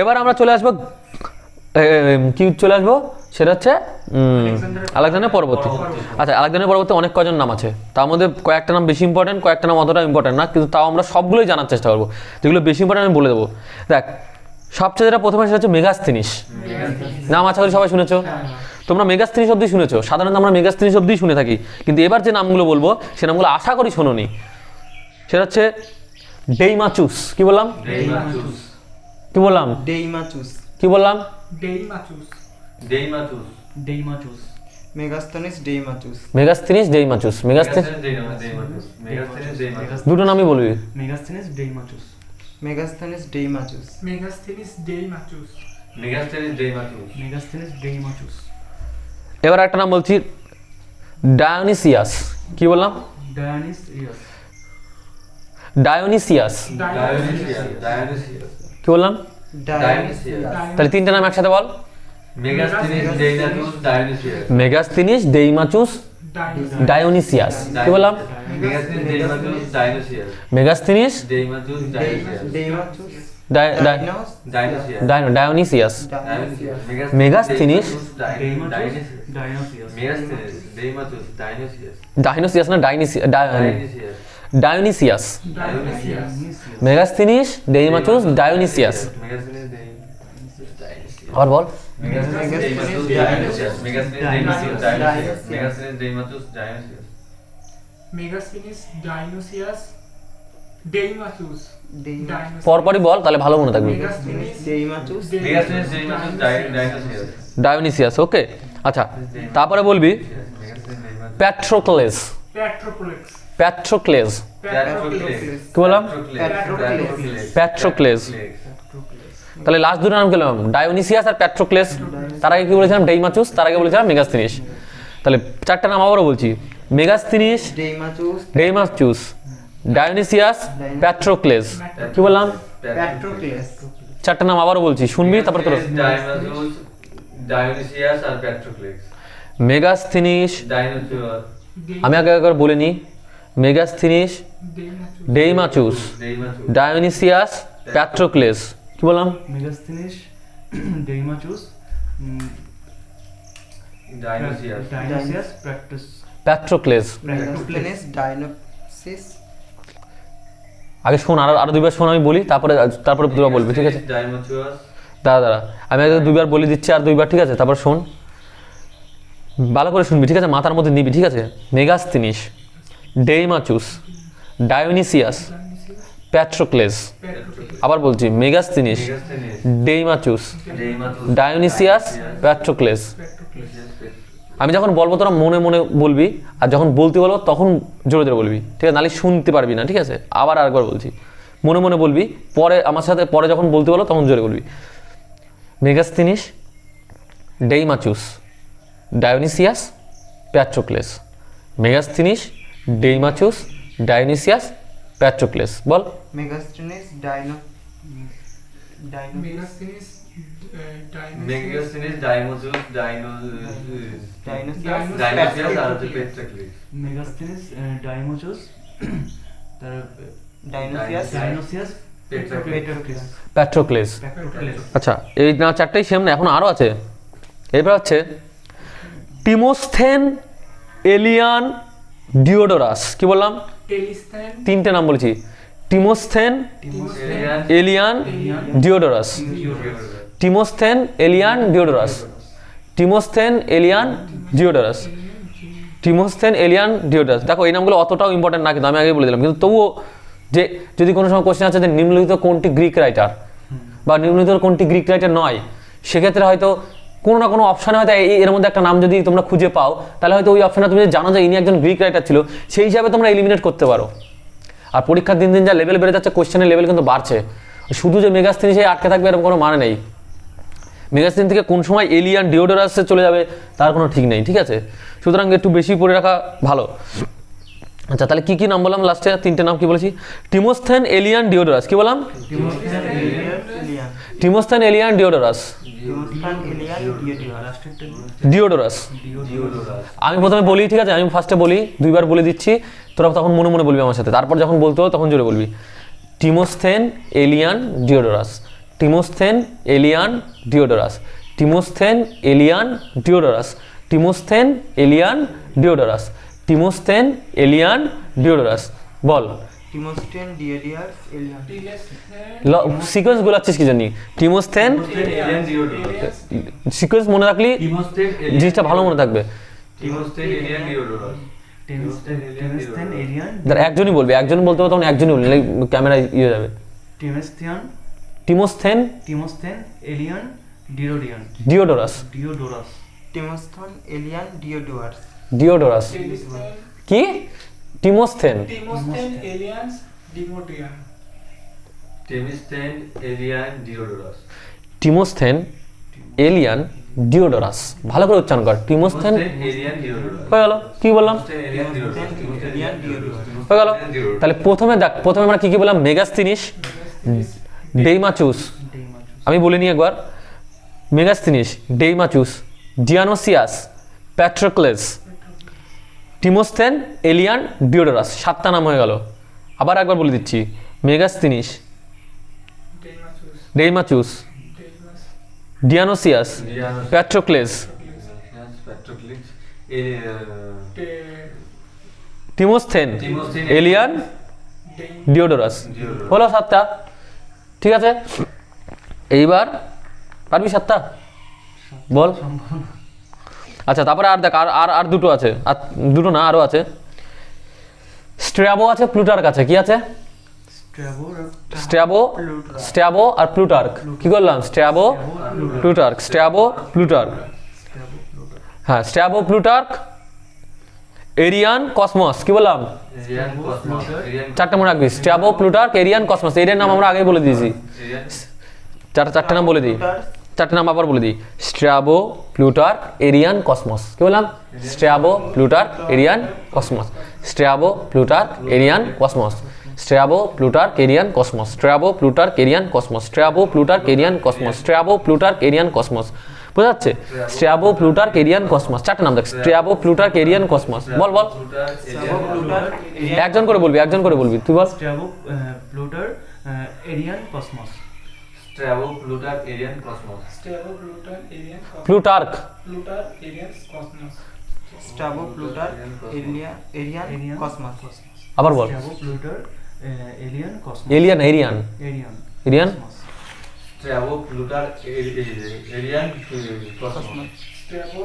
এবার আমরা চলে আসবো কি চলে আসবো সেটা হচ্ছে আলেকজান্ডার পরবর্তী। আচ্ছা, আলেকজান্ডার পরবর্তী অনেক কজন নাম আছে, তার মধ্যে কয়েকটা নাম বেশি ইম্পর্টেন্ট, কয়েকটা নাম অতটা ইম্পর্টেন্ট না, কিন্তু তাও আমরা সবগুলোই জানার চেষ্টা করবো। যেগুলো বেশি ইম্পর্টেন্ট আমি বলে দেবো। দেখ, সবচেয়ে যেটা প্রথমে সেটা হচ্ছে মেগাস্থিনিস। নাম আশা করি সবাই শুনেছো, তোমরা মেগাস্থিনিস অব্দি শুনেছো। সাধারণত আমরা মেগাস্থিনিস অব্দি শুনে থাকি, কিন্তু এবার যে নামগুলো বলবো সে নামগুলো আশা করি শোনোনি। সেটা হচ্ছে ডেইমাচুস। কি বললাম? কি বললাম? কি বললাম? মেগাস্থিনিস ডেইমাচুস। দুটো নামই বলবি। এবার একটা নাম বলছি, ডায়োনিসিয়াস। কি বললাম? ডায়োনিসিয়াস। কি বললাম? তাহলে তিনটা নাম একসাথে বল। মেগাস্থিনিস ডেইমাচুস ডায়োনিসিয়াস। কি বললাম? মেগাস্থিনিস ডায়োনিসিয়াস। মেগাস্থিনিস ডায়োনিসিয়াস না ডায়োনিসিয়াস। মেগাস্থিনিস ডেইমাচুস ডায়োনিসিয়াস। আর বল। পরপরই বল, তাহলে ভালো মনে থাকবে। ডায়োনিসিয়াস, ওকে। আচ্ছা, তারপরে বলবি প্যাট্রোক্লেস। প্যাট্রোক্লেস। কি বললাম? প্যাট্রোক্লেস। তাহলে লাস্ট দুটো নাম পেলাম, ডায়োনিসিয়াস আর প্যাট্রোক্লেস। তার আগে কি বলেছিলাম? ডেইমাচুস। তার আগে বলেছিলাম মেগাস্থিনিস। তাহলে চারটা নাম আবারও বলছি, মেগাস্থিনিস, ডেইমাচুস, ডায়োনিসিয়াস, প্যাট্রোক্লেস। কি বললাম? চারটা নাম আবারও বলছি, শুনবি তারপর তোর। মেগাস্থিনিস, আমি আগে একবার বলে নিই, মেগাস্থিনিস, ডেইমাচুস, ডায়োনিসিয়াস, প্যাট্রোক্লেস। কি বললাম? মেগাস্থিনিস, ডেইমাচুস, ডায়োনিসিয়াস, প্যাট্রোক্লেস। আগে শোন, আরো দুইবার শোন, আমি বলি, তারপরে দুবার বলবি, ঠিক আছে? দাঁড়া, আমি আগে দুইবার বলে দিচ্ছি, আর দুইবার, ঠিক আছে? তারপর শোন, ভালো করে শুনবি, ঠিক আছে? মাথার মধ্যে নিবি, ঠিক আছে? মেগাস্থিনিস, ডেইমাচুস, ডায়োনিসিয়াস, প্যাট্রোক্লেস। আবার বলছি, মেগাস্থিনিস, ডেইমাচুস, ডায়োনিসিয়াস, প্যাট্রোক্লেস। আমি যখন বলবো তোরা মনে মনে বলবি, আর যখন বলতে বলবো তখন জোরে জোরে বলবি, ঠিক আছে? নাহলে শুনতে পারবি না, ঠিক আছে? আবার আরেকবার বলছি, মনে মনে বলবি, পরে আমার সাথে পরে যখন বলতে বলো তখন জোরে বলবি। মেগাস্থিনিস, ডেইমাচুস, ডায়োনিসিয়াস, প্যাট্রোক্লেস। মেগাস্থিনিস, ডেইমাচুস, ডায়োনিসিয়াস, প্যাট্রোক্লেস। বল। মেগাস্থিনিস, প্যাট্রোক্লেস। আচ্ছা, এই না চারটাই সেম না, এখন আরো আছে। এবার হচ্ছে টিমোস্থেন, এলিয়ান, ডিওডোরাস। কি বললাম? তিনটে নাম বলেছি, টিমোস্থেন, এলিয়ান, ডিওডোরাস। টিমোস্থেন, এলিয়ান, ডিওডোরাস। টিমোস্থেন, এলিয়ান, ডিওডোরাস। টিমোস্থেন, এলিয়ান, ডিওডোরাস। দেখো, এই নামগুলো অতটাও ইম্পর্টেন্ট না, কিন্তু আমি আগে বলে দিলাম। কিন্তু তবুও যে যদি কোনো সময় কোশ্চেন আছে যে নিম্নলিখিত কোনটি গ্রিক রাইটার বা নিম্নলিখিত কোনটি গ্রিক রাইটার নয়, সেক্ষেত্রে হয়তো কোনো না কোনো অপশানে হয়তো এর মধ্যে একটা নাম যদি তোমরা খুঁজে পাও, তাহলে হয়তো ওই অপশানটা তুমি জানো যে ইনি একজন গ্রিক রাইটার ছিল, সেই হিসাবে তোমরা এলিমিনেট করতে পারো। আর পরীক্ষার দিন দিন যা লেভেল বেড়ে যাচ্ছে, কোশ্চেনের লেভেল কিন্তু বাড়ছে। শুধু যে মেগাস্থিনিসে আটকে থাকবে এরকম কোনো মানে নেই। মেগাস্থিন থেকে কোন সময় এলিয়ান, ডিওডোরাসে চলে যাবে তার কোনো ঠিক নেই, ঠিক আছে? সুতরাং একটু বেশি পড়ে রাখা ভালো। আচ্ছা, তাহলে কি নাম বললাম লাস্টে? তিনটে নাম কি বলেছি? টিমোস্থেন, এলিয়ান, ডিওডোরাস। কি বললাম? টিমোস্থেন, এলিয়ান, ডিওডোরাস। ডিওডোরাস। আমি প্রথমে বলি, ঠিক আছে? আমি ফার্স্টে বলি, দুইবার বলে দিচ্ছি, তোরা তখন মনে মনে বলবি আমার সাথে। তারপর যখন বলতে হবে তখন জোরে বলবি। Timosthenes, Aelian, Diodorus. Timosthenes Aelian Diodorus, Timosthenes Aelian Diodorus, Timosthenes Aelian Diodorus, Timosthenes Aelian Diodorus. বল টিমোস্টেন ডিওডিয়াস এলিয়ান। সিকোয়েন্স গুলাচ্ছিস কি জানি? টিমোসথেন এলিয়ান ডিওডোরাস, সিকোয়েন্স মনে রাখলি টিমোস্টেন জিনিসটা ভালো মনে থাকবে। টিমোস্টেন এলিয়ান ডিওডোরাস, টিমোস্টেন এলিয়ান যারা একজনই বলবে, একজন বলতে হবে তখন একজনই বলবে, ক্যামেরা ইয়ে যাবে। টিমোস্থেন টিমোসথেন টিমোস্থেন এলিয়ান ডিওডিয়ান ডিওডোরাস, ডিওডোরাস, টিমোস্থন এলিয়ান ডিওডোয়ার্স। ডিওডোরাস কি? টিমোসথেন টিমোস্থেন alliance ডিমোডিয়ান। টিমোস্টেন alien Diodorus, Timosthenes Aelian ডিওডোরাস, ভালো করে উচ্চারণ কর। টিমোসথেন এলিয়ান ডিওডোরাস, হয়ে গেল। কি বললাম? Aelian Diodorus, Aelian Diodorus. হয়ে গেল। তাহলে প্রথমে দেখ, প্রথমে আমরা কি কি বললাম? মেগাস্থিনিস, ডেইমাচুস, আমি বলে নিই একবার। মেগাস্থিনিস, ডেইমাচুস, ডিয়ানোসিয়াস, প্যাট্রোক্লেস, টিমোসথেন এলিয়ান ডিওডোরাস, 7টা নাম হয়ে গেল। আবার একবার বলে দিচ্ছি। Megasthenes, Deimachus, Deimachus, Deimachus, Dionysius, Dionysius, Patrocles, Patrocles, ডে টিমোসথেন টিমোস্থেন এলিয়ান ডেইম ডিওডোরাস। ডিওডোরাস। হলো 7টা, ঠিক আছে। এইবার পারবি 7টা? বল। আচ্ছা, তারপরে আর দেখ, আর আর আর দুটো আছে, আর দুটো না, আরও আছে। স্ট্র্যাবো আছে, প্লুটার্ক আছে। কি আছে? স্ট্র্যাবো, স্ট্র্যাবো আর প্লুটার্ক। কি করলাম? Strabo, Plutarch, Strabo, Plutarch. হ্যাঁ, স্ট্র্যাবো, প্লুটার্ক, এরিয়ান, কসমস। কি বললাম? এলিয়ান কসমস, এলিয়ান 4টে মনে রাখবি। Strabo, Plutarch, Arrian, Cosmas. এরিয়ার নাম আমরা আগেই বলে দিয়েছি। এলিয়ান 4টে নাম বলে দিই। 4টে নাম আবার বলে দিই। Strabo, Plutarch, Arrian, Cosmas. কি বললাম? Strabo, Plutarch, Arrian, Cosmas. Strabo, Plutarch, Arrian, Cosmas. Strabo, Plutarch, Arrian, Cosmas. Strabo, Plutarch, Arrian, Cosmas. Strabo, Plutarch, Arrian, Cosmas. Strabo, Plutarch, Arrian, Cosmas. বোঝা যাচ্ছে? Strabo, Plutarch, Arrian, Cosmas. 4টে নাম দেখ। Strabo, Plutarch, Arrian, Cosmas. বল বল, একজন করে বলবি, একজন করে বলবি। তুই বল। Strabo, Plutarch, Arrian Cosmas, Strabo Plutarch Arrian Cosmas. Strabo Plutarch Arrian Plutarch, প্লুটার Arrian Cosmas. Strabo Plutarch Arrian Cosmas. আবার বল। Strabo, Plutarch, Aelian Cosmas, Aelian, Arrian, Arrian Arrian, Strabo Plutarch Arrian Cosmas. Strabo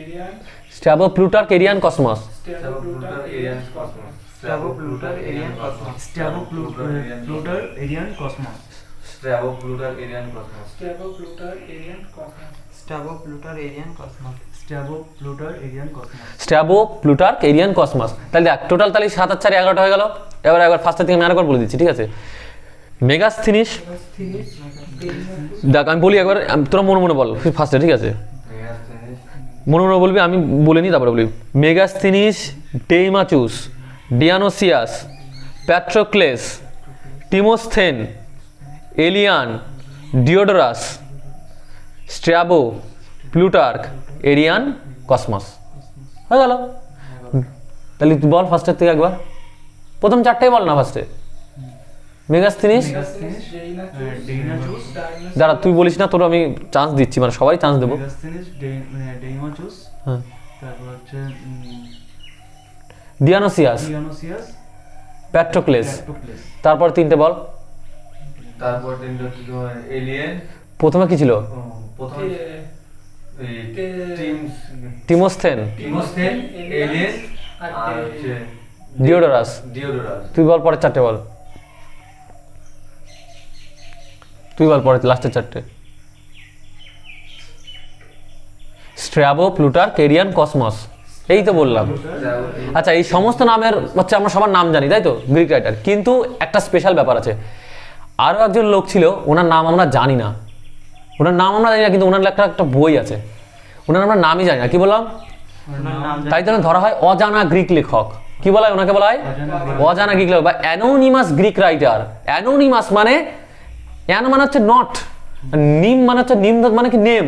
Arrian Strabo, Plutarch, Arrian, Cosmas. Strabo Plutarch Arrian Cosmas. Strabo Plutarch Arrian Cosmas. Strabo, Plutarch, Arrian Cosmas. Strabo Plutarch Arrian Cosmas. Strabo Plutarch Arrian Cosmas. Strabo Plutarch Arrian Cosmas. Strabo, Plutarch, Arrian Cosmas. Strabo, Plutarch, Arrian, Cosmas. তাহলে দেখ, total তাহলে 7 আর 4 11টা হয়ে গেল। এবার একবার ফার্স্টের থেকে আমি আরেকবার বলে দিচ্ছি, ঠিক আছে? মেগাস্থিনিস, মেগাস্থিনিস, ডেইমাচুস, দেখ আমি বলি একবার, তোরা মনে মনে বল ফার্স্টে, ঠিক আছে? মেগাস্থেনিস, মনে মনে বলবি, আমি বলে নিই তারপরে বলি। Megasthenes, Deimachus, Dionysius, Patrocles, Timosthenes, Aelian, Diodorus, Strabo, Plutarch, Arrian, Cosmas. হয়ে গেল। তাহলে তুই বল ফার্স্টের থেকে একবার, প্রথম 4টাই বল না ফার্স্টে। মেগাস্থিনিস, মেগাস্থিনিস, ডেইনাচুস, ডাইনাস, যারা তুই বলিস না, তোর আমি চান্স দিচ্ছি, মানে সবাই চান্স দেবো। মেগাস্থেনিস, ডেইমাচুস, হ্যাঁ, তারপর হচ্ছে ডিয়ানোসিয়াস, ডিওনোসিয়াস, প্যাট্রোক্লেস, প্যাট্রোক্লেস। তারপর 3টে বল। তারপর তিনটা হচ্ছে তোমার এলিয়েন, প্রথমে কি ছিল? প্রথম এই টে- টিমস টিমোস্থেন, টিমোস্থেন, এলিয়েন আর আর হচ্ছে ডিওডোরাস। ডিওডোরাস। তুই বল পরের 4টে বল। তুই বল পরে লাস্টের 4টে। Strabo, Plutarch, Arrian, Cosmas. এই তো বললাম। আচ্ছা, এই সমস্ত নামের হচ্ছে আমরা সবার নাম জানি, তাই তো? Greek writer. কিন্তু একটা স্পেশাল ব্যাপার আছে। আরও একজন লোক ছিল, ওনার নাম আমরা জানি না। ওনার নাম আমরা জানি না, কিন্তু ওনার লেখা একটা বই আছে, ওনার আমরা নামই জানি না। কি বললাম? তাই জন্য ধরা হয় অজানা গ্রিক লেখক। কি বলা হয় ওনাকে? বলা হয় অজানা গ্রিক লেখক বা অ্যানোনিমাস গ্রিক রাইটার। অ্যানোনিমাস মানে, অ্যানো মানে হচ্ছে নট, নিম মানে হচ্ছে নিম মানে কি নেম,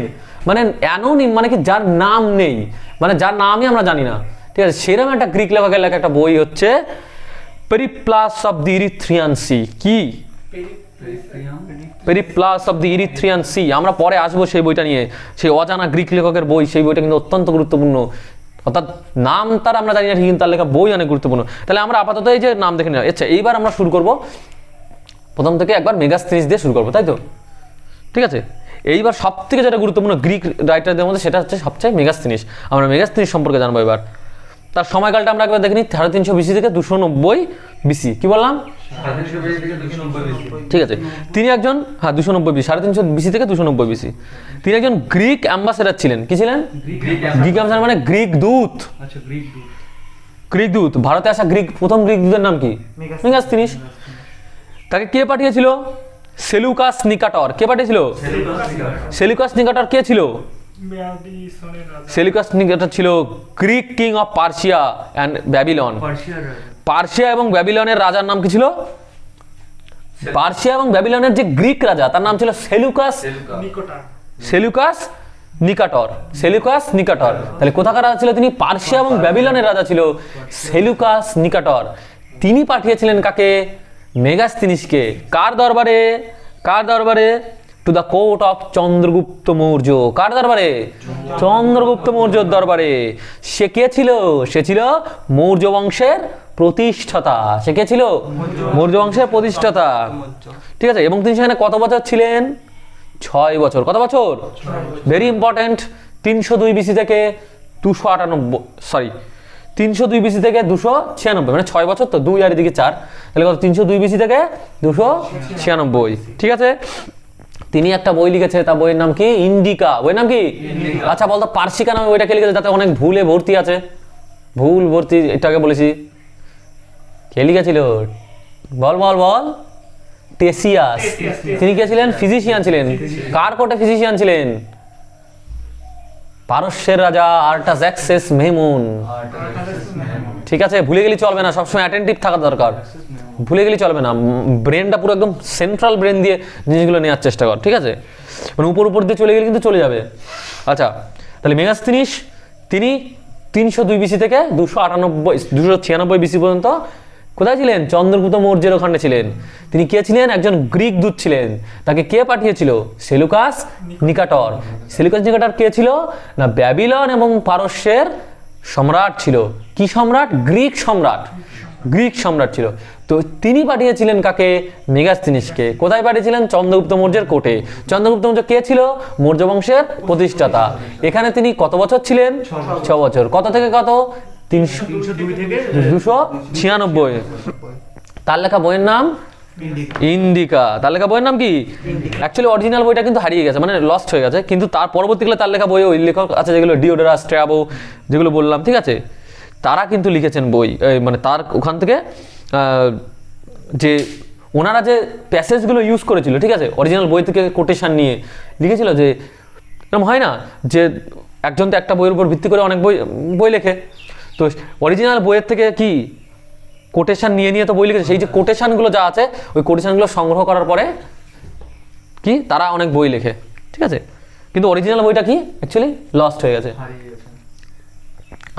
মানে অ্যানোনিম মানে কি যার নাম নেই, মানে যার নামই আমরা জানি না, ঠিক আছে? সেরকম একটা গ্রিক লেখকের লেখা একটা বই হচ্ছে Periplus of the Erythraean C. কি? Periplus of the Erythraean Sea. আমরা পরে আসবো সেই বইটা নিয়ে, সেই অজানা গ্রিক লেখকের বই, সেই বইটা কিন্তু অত্যন্ত গুরুত্বপূর্ণ। অর্থাৎ নাম তার আমরা জানি না ঠিক, কিন্তু তার লেখা বই অনেক গুরুত্বপূর্ণ। তাহলে আমরা আপাতত এই যে নাম দেখে নিলাম। আচ্ছা, এইবার আমরা শুরু করব প্রথম থেকে একবার মেগাস্থিনিস দিয়ে শুরু করবো, তাই তো? ঠিক আছে, এইবার সব থেকে যেটা গুরুত্বপূর্ণ গ্রিক রাইটারদের মধ্যে সেটা হচ্ছে সবচেয়ে মেগাস্থিনিস। আমরা মেগাস্থিনিস সম্পর্কে জানবো এবার। তার সময়কালটা আমরা একবার দেখে নিই, 350 বিসি থেকে 290 বিসি। কি বললাম? 350 থেকে 290 BC। ঠিক আছে, তিনি একজন 290 বিসি, 350 বিসি থেকে 290 বিসি। তিনি একজন গ্রিক অ্যাম্বাসেডার ছিলেন। কি ছিলেন? গ্রিক অ্যাম্বাসেডার মানে গ্রিক দূত। আচ্ছা, গ্রিক দূত। গ্রিক দূত, ভারতে আসা প্রথম গ্রিক দূতের নাম কি? মেগাস্থিনিস। তাকে কে পাঠিয়েছিল? সেলুকাস নিকাটর। কে পাঠিয়েছিল? সেলুকাস নিকাটর কে ছিল? মেয়াদি সনের রাজা। সেলুকাস নিকাটর ছিল Greek king of Persia and Babylon. পার্সিয়ার রাজা। পার্সিয়া এবং ব্যাবিলনের রাজার নাম কি ছিল? পার্সিয়া এবং ব্যাবিলনের যে গ্রিক রাজা তার নাম ছিল সেলুকাস নিকটা। সেলুকাস নিকাটর। সেলুকাস নিকাটর। তাহলে কোথাকার রাজা ছিল তিনি? পার্সিয়া এবং ব্যাবিলনের রাজা ছিল সেলুকাস নিকাটর। তিনি পাঠিয়েছিলেন কাকে? মেগাস্থিনিসকে। কার দরবারে? কার দরবারে? To the court of Chandragupta Maurya. কার দরবারে? চন্দ্রগুপ্ত মৌর্যর দরবারে। সে কে ছিল? সে ছিল মৌর্য বংশের প্রতিষ্ঠাতা। সে কে ছিল? মৌর্য বংশের প্রতিষ্ঠাতা। ঠিক আছে, এবং তিনি সেখানে কত বছর ছিলেন? 6 বছর। কত বছর? Very important. 302 বিসি থেকে 302 বিসি থেকে 296, মানে 6 বছর তো, 2 আর এদিকে 4, তাহলে কত? 302 বিসি থেকে 296। ঠিক আছে, তিনি একটা বই লিখেছে, তার বইয়ের নাম কি? ইন্ডিকা। বইয়ের নাম কি? আচ্ছা বলতো, পার্সিকা নামে বইটা কে লিখেছে? তাতে অনেক ভুলে ভর্তি আছে, ভুল ভর্তি, এটাকে বলেছি। কে লিখেছিল? বল বল বল। টেসিয়াস। তিনি কে ছিলেন? ফিজিশিয়ান ছিলেন। কার কোর্টে ফিজিশিয়ান ছিলেন? পারস্যের রাজা আর্টাক্সার্ক্সেস মেমুন। ঠিক আছে, ভুলে গেলে চলবে না, সবসময় অ্যাটেন্টিভ থাকা দরকার, ভুলে গেলে চলবে না। ব্রেনটা পুরো একদম সেন্ট্রাল ব্রেন দিয়ে জিনিসগুলো নেওয়ার চেষ্টা কর। ঠিক আছে, মানে উপর দিয়ে চলে গেলে কিন্তু চলে যাবে। আচ্ছা, তাহলে মেগাস্থিনিস তিনি 302 বিসি থেকে 296 বিসি পর্যন্ত কোথায় ছিলেন? চন্দ্রগুপ্ত মৌর্যের ওখানে ছিলেন। তিনি কে ছিলেন? একজন গ্রিক দূত ছিলেন। তাকে কে পাঠিয়েছিল? সেলুকাস নিকাটর। সেলুকাস নিকাটর কে ছিল? না, ব্যাবিলন এবং পারস্যের সম্রাট ছিল। কি সম্রাট? গ্রিক সম্রাট। গ্রিক সম্রাট ছিল। তো তিনি পাঠিয়েছিলেন কাকে? মেগাস্থিনিসকে। কোথায় পাঠিয়েছিলেন? চন্দ্রগুপ্ত মৌর্যের কোর্টে। চন্দ্রগুপ্ত মৌর্য কে ছিল? মৌর্য বংশের প্রতিষ্ঠাতা। এখানে তিনি কত বছর ছিলেন? 6 বছর। কত থেকে কত? 302 থেকে 296। তার লেখা বইয়ের নাম ইন্ডিকা। তার লেখা বইয়ের নাম কি? অ্যাকচুয়ালি অরিজিনাল বইটা কিন্তু হারিয়ে গেছে, মানে লস্ট হয়ে গেছে, কিন্তু তার পরবর্তীকালে তার লেখা বই ওই লেখক আছে যেগুলো ডিওডোরাস, স্ট্র্যাবো, যেগুলো বললাম, ঠিক আছে, তারা কিন্তু লিখেছেন বই। মানে তার ওখান থেকে যে ওনারা যে প্যাসেজগুলো ইউজ করেছিল, ঠিক আছে, অরিজিনাল বই থেকে কোটেশন নিয়ে লিখেছিল। যে এরকম হয় না যে একজন তো একটা বইয়ের উপর ভিত্তি করে অনেক বই লেখে, তো অরিজিনাল বইয়ের থেকে কি কোটেশন নিয়ে নিয়ে তো বই লিখেছে। সেই যে কোটেশনগুলো যা আছে, ওই কোটেশনগুলো সংগ্রহ করার পরে কি তারা অনেক বই লেখে, ঠিক আছে, কিন্তু অরিজিনাল বইটা কি অ্যাকচুয়ালি লস্ট হয়ে গেছে। হারিয়ে গেছে।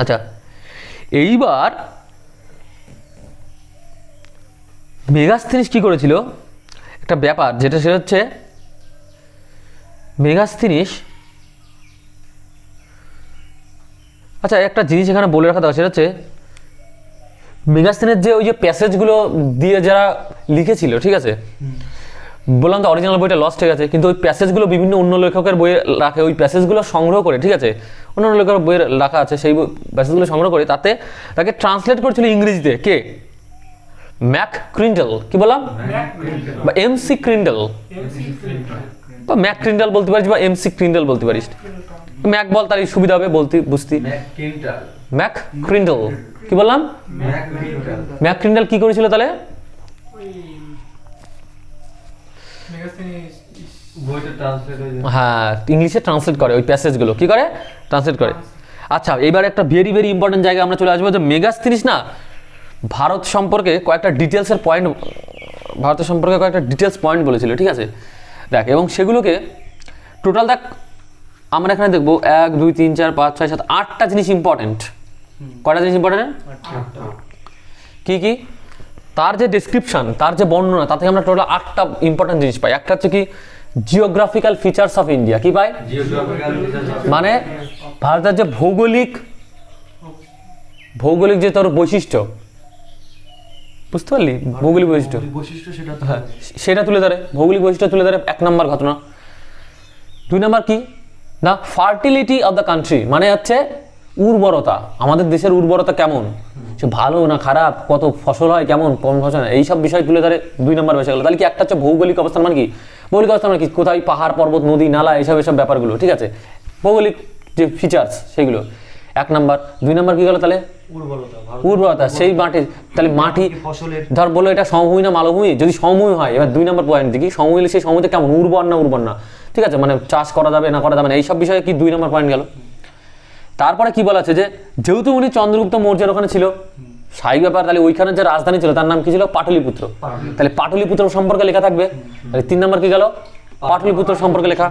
আচ্ছা, এইবার মেগাস্থিনিস কি করেছিল? একটা ব্যাপার যেটা সেটা হচ্ছে মেগাস্থিনিস, আচ্ছা একটা জিনিস এখানে বলে রাখা দরকার, সেটা হচ্ছে মেগাস্থিনের যে ওই যে প্যাসেজগুলো দিয়ে যারা লিখেছিল, ঠিক আছে, বললাম তো অরিজিনাল বইটা লস্ট হয়ে গেছে, কিন্তু ওই প্যাসেজগুলো বিভিন্ন অন্য লেখকের বইয়ে রাখে, ওই প্যাসেজগুলো সংগ্রহ করে, ঠিক আছে, অন্য লেখকের বইয়ে রাখা আছে, সেই প্যাসেজগুলো সংগ্রহ করে তাকে ট্রান্সলেট করেছিল ইংরেজিতে কে? ম্যাক ক্রিন্ডল। কি বললাম? বা এমসি ক্রিন্ডল, বা ম্যাক ক্রিন্ডল বলতে পারিস, বা এমসি ক্রিন্ডল বলতে পারিস। ম্যাক বল, তার সুবিধা হবে বলতে বুঝতে। ম্যাক ক্রিন্ডল। কি বললাম? ম্যাক ক্রিন্ডল কি করেছিল তাহলে? হ্যাঁ, ইংলিশে ট্রান্সলেট করে, ওই প্যাসেজগুলো কি করে? ট্রান্সলেট করে। আচ্ছা, এইবার একটা ভেরি ভেরি ইম্পর্টেন্ট জায়গায় আমরা চলে আসবো, যে মেগাস্থিনিস না ভারত সম্পর্কে কয়েকটা ডিটেলসের পয়েন্ট, ভারতের সম্পর্কে কয়েকটা ডিটেলস পয়েন্ট বলেছিল, ঠিক আছে, দেখ, এবং সেগুলোকে টোটাল দেখ আমরা এখানে দেখবো 1 2 3 4 5 6 7 8টা জিনিস ইম্পর্টেন্ট। কয়টা জিনিস ইম্পর্টেন্ট? কি কি? তার যে ডেসক্রিপশন, তার যে বর্ণনা, তা থেকে আমরা টোটাল 8টা ইম্পর্টেন্ট জিনিস পাই। একটা হচ্ছে কি জিওগ্রাফিক্যাল ফিচার্স অফ ইন্ডিয়া, কি পাই? জিওগ্রাফিক্যাল মানে ভারতের যে ভৌগোলিক যে তোর বৈশিষ্ট্য, বুঝতে পারলি? ভৌগোলিক বৈশিষ্ট্য, বৈশিষ্ট্য সেটা তো হ্যাঁ সেটা তুলে ধরে, ভৌগোলিক বৈশিষ্ট্য তুলে ধরে 1 নম্বর ঘটনা। 2 নম্বর কি না ফার্টিলিটি অফ দ্য কান্ট্রি, মানে হচ্ছে উর্বরতা, আমাদের দেশের উর্বরতা কেমন, সে ভালো না খারাপ, কত ফসল হয়, কেমন কম ফসল হয়, এইসব বিষয় তুলে ধরে 2 নম্বর বিষয় গেলো। তাহলে কি একটা হচ্ছে ভৌগোলিক অবস্থান, মানে কি ভৌগোলিক অবস্থান মানে কি কোথায় পাহাড় পর্বত নদী নালা এইসব ব্যাপারগুলো, ঠিক আছে, ভৌগোলিক যে ফিচার্স সেগুলো 1 নম্বর। 2 নম্বর কি গেলো তাহলে উর্বরতা, উর্বরতা, সেই মাটি, তাহলে মাটি ফসলের ধর বললো এটা সমভূমি না মালভূমি, যদি সমভূমি হয় এবার 2 নম্বর পয়েন্ট দেখি সমভূমি হলে সেই সমভূমিতে কেমন উর্বর না, ঠিক আছে, মানে চাষ করা যাবে না করা যাবে না, এইসব বিষয়ে কি 2 নম্বর পয়েন্ট গেল। তারপরে কি বলা আছে যে যেহেতু উনি চন্দ্রগুপ্ত মৌর্যের ওখানে ছিল, স্বাভাবিক ব্যাপার, তাহলে ওইখানে যে রাজধানী ছিল তার নাম কি ছিল? পাটলিপুত্র। তাহলে পাটলিপুত্র সম্পর্কে লেখা থাকবে। তাহলে 3 নম্বর কি গেল? পাটলিপুত্র সম্পর্কে লেখা।